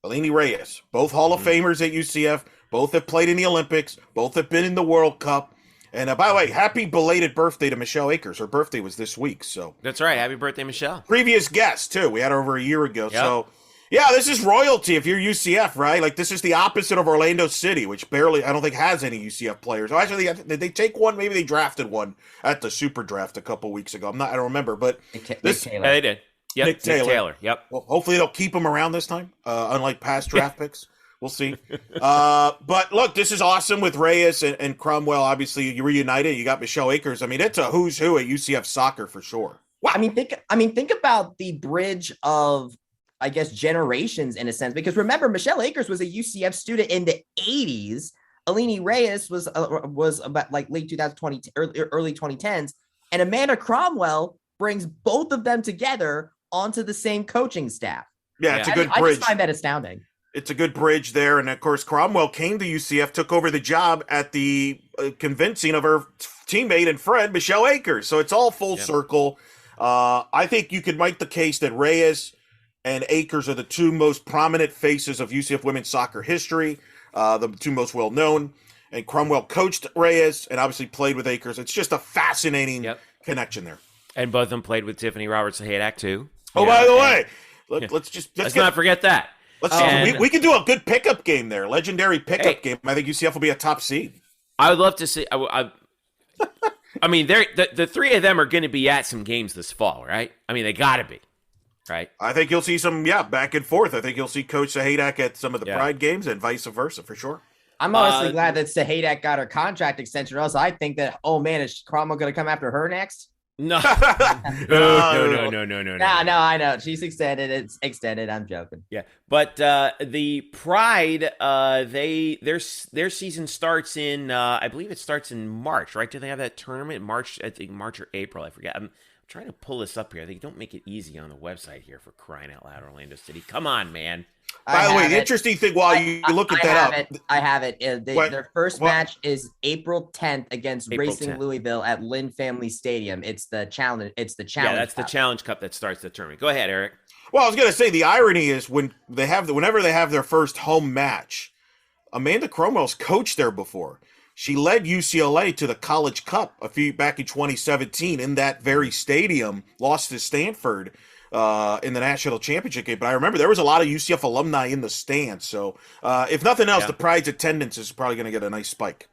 D: Eleni Reyes, both Hall of Famers at UCF, both have played in the Olympics, both have been in the World Cup. And by the way, happy belated birthday to Michelle Akers. Her birthday was this week, so
C: that's right. Happy birthday, Michelle.
D: Previous guest too. We had her over a year ago.
C: Yep.
D: So yeah, this is royalty if you're UCF, right? Like this is the opposite of Orlando City, which I don't think has any UCF players. Oh, actually, did they take one? Maybe they drafted one at the Super Draft a couple weeks ago. I don't remember, but
C: Nick Taylor. They did. Yep,
D: Nick Taylor.
C: Yep.
D: Well, hopefully they'll keep him around this time, unlike past draft picks. We'll see. But look, this is awesome with Reyes and Cromwell. Obviously, you reunited. You got Michelle Akers. I mean, it's a who's who at UCF soccer for sure.
H: Wow. Think about the bridge of, I guess, generations in a sense, because remember, Michelle Akers was a UCF student in the 80s. Eleni Reyes was about like late 2020, early 2010s, and Amanda Cromwell brings both of them together onto the same coaching staff.
D: Yeah, it's a good bridge.
H: I just find that astounding.
D: It's a good bridge there. And, of course, Cromwell came to UCF, took over the job at the convincing of her teammate and friend, Michelle Akers. So it's all full circle. I think you could make the case that Reyes and Akers are the two most prominent faces of UCF women's soccer history, the two most well-known. And Cromwell coached Reyes and obviously played with Akers. It's just a fascinating connection there.
C: And both of them played with Tiffany Roberts-Hadak, too.
D: Oh, by the way, let's
C: not forget that.
D: We can do a good pickup game there. Legendary pickup game. I think UCF will be a top seed.
C: I would love to see. I mean, the three of them are going to be at some games this fall, right? I mean, they got to be, right?
D: I think you'll see some, back and forth. I think you'll see Coach Sahadak at some of the Pride games and vice versa for sure.
H: I'm honestly glad that Sahadak got her contract extension. Or else I think that, is Cromwell going to come after her next?
C: No. No.
H: I know. She's extended. It's extended. I'm joking.
C: Yeah. But the Pride, their season starts in, I believe it starts in March, right? Do they have that tournament? March, I think March or April. I forget. I'm trying to pull this up here. They don't make it easy on the website here for crying out loud, Orlando City. Come on, man.
D: By the way, the interesting thing while you look at that up.
H: I have it. Their first match is April 10th against Racing
C: 10th.
H: Louisville at Lynn Family Stadium. It's the challenge. Yeah,
C: that's the Challenge Cup that starts the tournament. Go ahead, Eric.
D: Well, I was going to say the irony is whenever they have their first home match, Amanda Cromwell's coached there before. She led UCLA to the College Cup back in 2017 in that very stadium, lost to Stanford in the national championship game. But I remember there was a lot of UCF alumni in the stands. So if nothing else, the Pride's attendance is probably going to get a nice spike.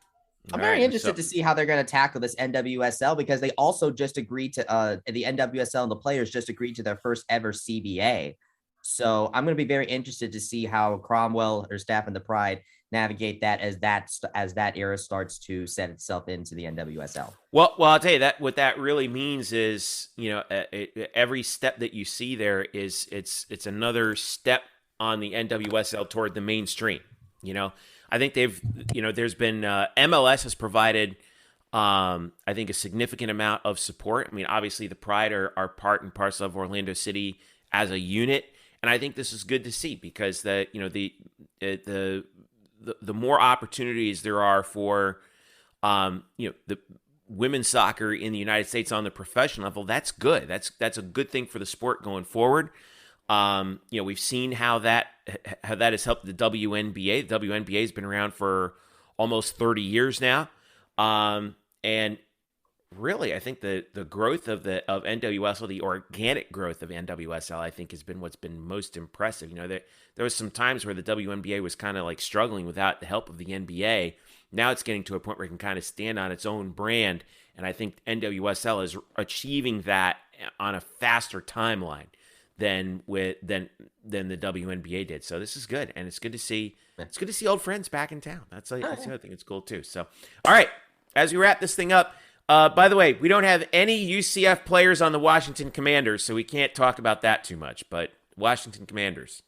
H: I'm very interested to see how they're going to tackle this NWSL, because they also just agreed to the NWSL and the players just agreed to their first ever CBA. So I'm going to be very interested to see how Cromwell, her staff, and the Pride navigate that as that era starts to set itself into the NWSL.
C: Well, I'll tell you that what that really means is, every step that you see there is it's another step on the NWSL toward the mainstream. I think there's been MLS has provided, I think, a significant amount of support. I mean, obviously the Pride are part and parcel of Orlando City as a unit, and I think this is good to see because the more opportunities there are for, the women's soccer in the United States on the professional level, that's good. That's a good thing for the sport going forward. We've seen how that has helped the WNBA. The WNBA has been around for almost 30 years now. And really, I think the growth of NWSL, the organic growth of NWSL, I think has been what's been most impressive. There was some times where the WNBA was kind of like struggling without the help of the NBA. Now it's getting to a point where it can kind of stand on its own brand, and I think NWSL is achieving that on a faster timeline than the WNBA did. So this is good, and it's good to see. It's good to see old friends back in town. That's the other thing. It's cool too. So, all right, as we wrap this thing up. By the way, we don't have any UCF players on the Washington Commanders, so we can't talk about that too much. But Washington Commanders,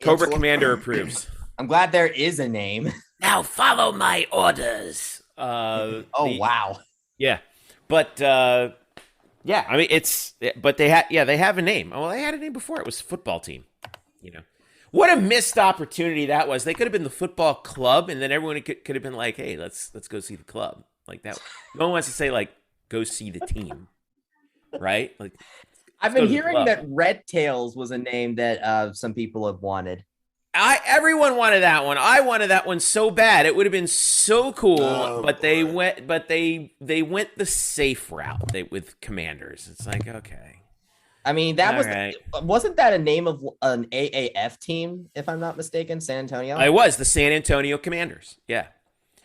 C: Cobra Commander approves.
H: I'm glad there is a name.
C: Now follow my orders.
H: Wow.
C: Yeah, but yeah, I mean but they have a name. Well, they had a name before. It was football team. What a missed opportunity that was. They could have been the football club, and then everyone could have been like, "Hey, let's go see the club." Like that. No one wants to say like, "Go see the team," right? Like,
H: I've been hearing that Red Tails was a name that some people have wanted.
C: Everyone wanted that one. I wanted that one so bad. It would have been so cool, they went the safe route with Commanders. It's like, okay.
H: I mean, wasn't that a name of an AAF team, if I'm not mistaken, San Antonio?
C: It was the San Antonio Commanders. Yeah.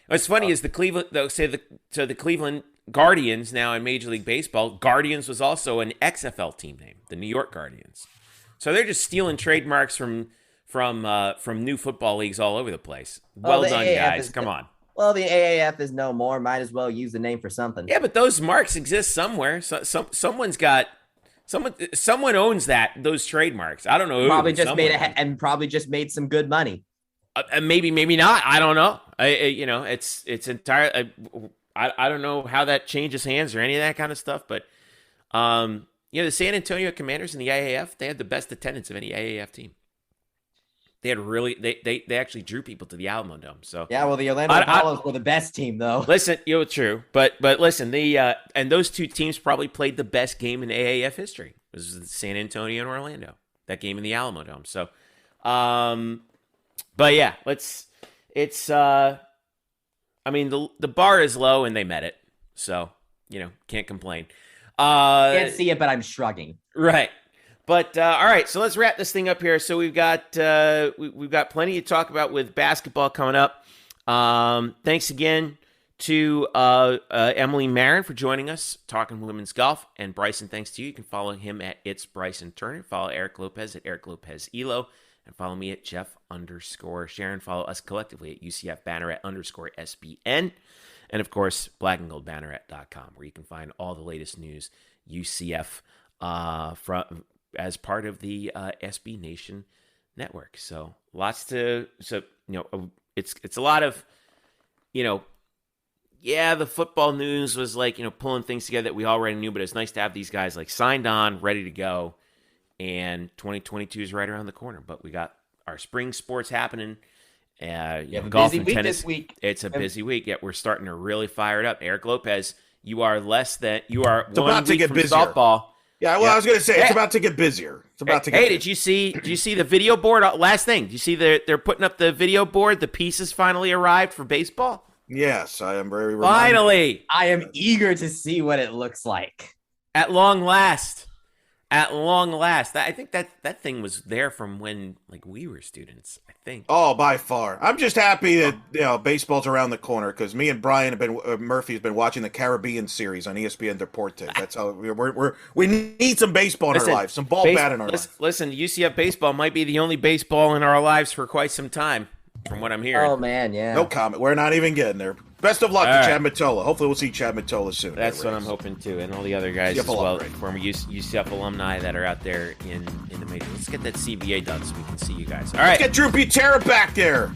C: What's funny is the Cleveland Guardians now in Major League Baseball. Guardians was also an XFL team name, the New York Guardians. So they're just stealing trademarks from new football leagues all over the place. Well done, guys. Come on.
H: Well, the AAF is no more. Might as well use the name for something.
C: Yeah, but those marks exist somewhere. Someone owns those trademarks. I don't know who.
H: Probably just made some good money.
C: Maybe not. I don't know. It's entirely. I don't know how that changes hands or any of that kind of stuff. But the San Antonio Commanders in the AAF, they had the best attendance of any AAF team. They had they actually drew people to the Alamo Dome. So
H: yeah, well, the Orlando Apollos were the best team, though.
C: Listen, true, but listen, and those two teams probably played the best game in AAF history. It was San Antonio and Orlando, that game in the Alamo Dome. So, but yeah, I mean, the bar is low and they met it, so can't complain.
H: Can't see it, but I'm shrugging.
C: Right. But all right, so let's wrap this thing up here. So we've got plenty to talk about with basketball coming up. Thanks again to Emily Marron for joining us talking women's golf, and Bryson, thanks to you. You can follow him at It's Bryson Turner. Follow Eric Lopez at Eric Lopez Elo, and follow me at Jeff_Sharon. Follow us collectively at UCF Banneret_SBN, and of course blackandgoldbanneret.com, where you can find all the latest news UCF as part of the SB Nation network. So it's a lot of, the football news was like, pulling things together that we already knew, but it's nice to have these guys like signed on, ready to go. And 2022 is right around the corner, but we got our spring sports happening. Golf and tennis this week. It's a busy week. Yeah, we're starting to really fire it up. Eric Lopez, you are about
D: to get busier.
C: Softball.
D: Yeah, well, I was going to say, it's about to get busier.
C: Hey, did you see the video board? Last thing, did you see they're putting up the video board? The pieces finally arrived for baseball?
D: Yes, I am very reminded.
C: Finally!
H: I am eager to see what it looks like.
C: At long last. I think that thing was there from when we were students, I think.
D: Oh, by far. I'm just happy that baseball's around the corner, because me and Brian Murphy has been watching the Caribbean series on ESPN Deporte. That's how we need some baseball in our lives, some bat in our lives.
C: Listen, UCF baseball might be the only baseball in our lives for quite some time, from what I'm hearing.
H: Oh man, yeah.
D: No comment. We're not even getting there. Best of luck to Chad Mottola. Hopefully we'll see Chad Mottola soon.
C: That's what I'm hoping too, and all the other guys as well, former UCF alumni that are out there in the major. Let's get that CBA done so we can see you guys. All right.
D: Let's get Drew Butera back there.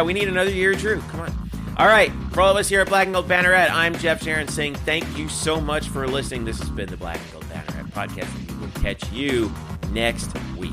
C: We need another year of Drew. Come on. All right. For all of us here at Black and Gold Banneret, I'm Jeff Sharon saying thank you so much for listening. This has been the Black and Gold Banneret Podcast. We will catch you next week.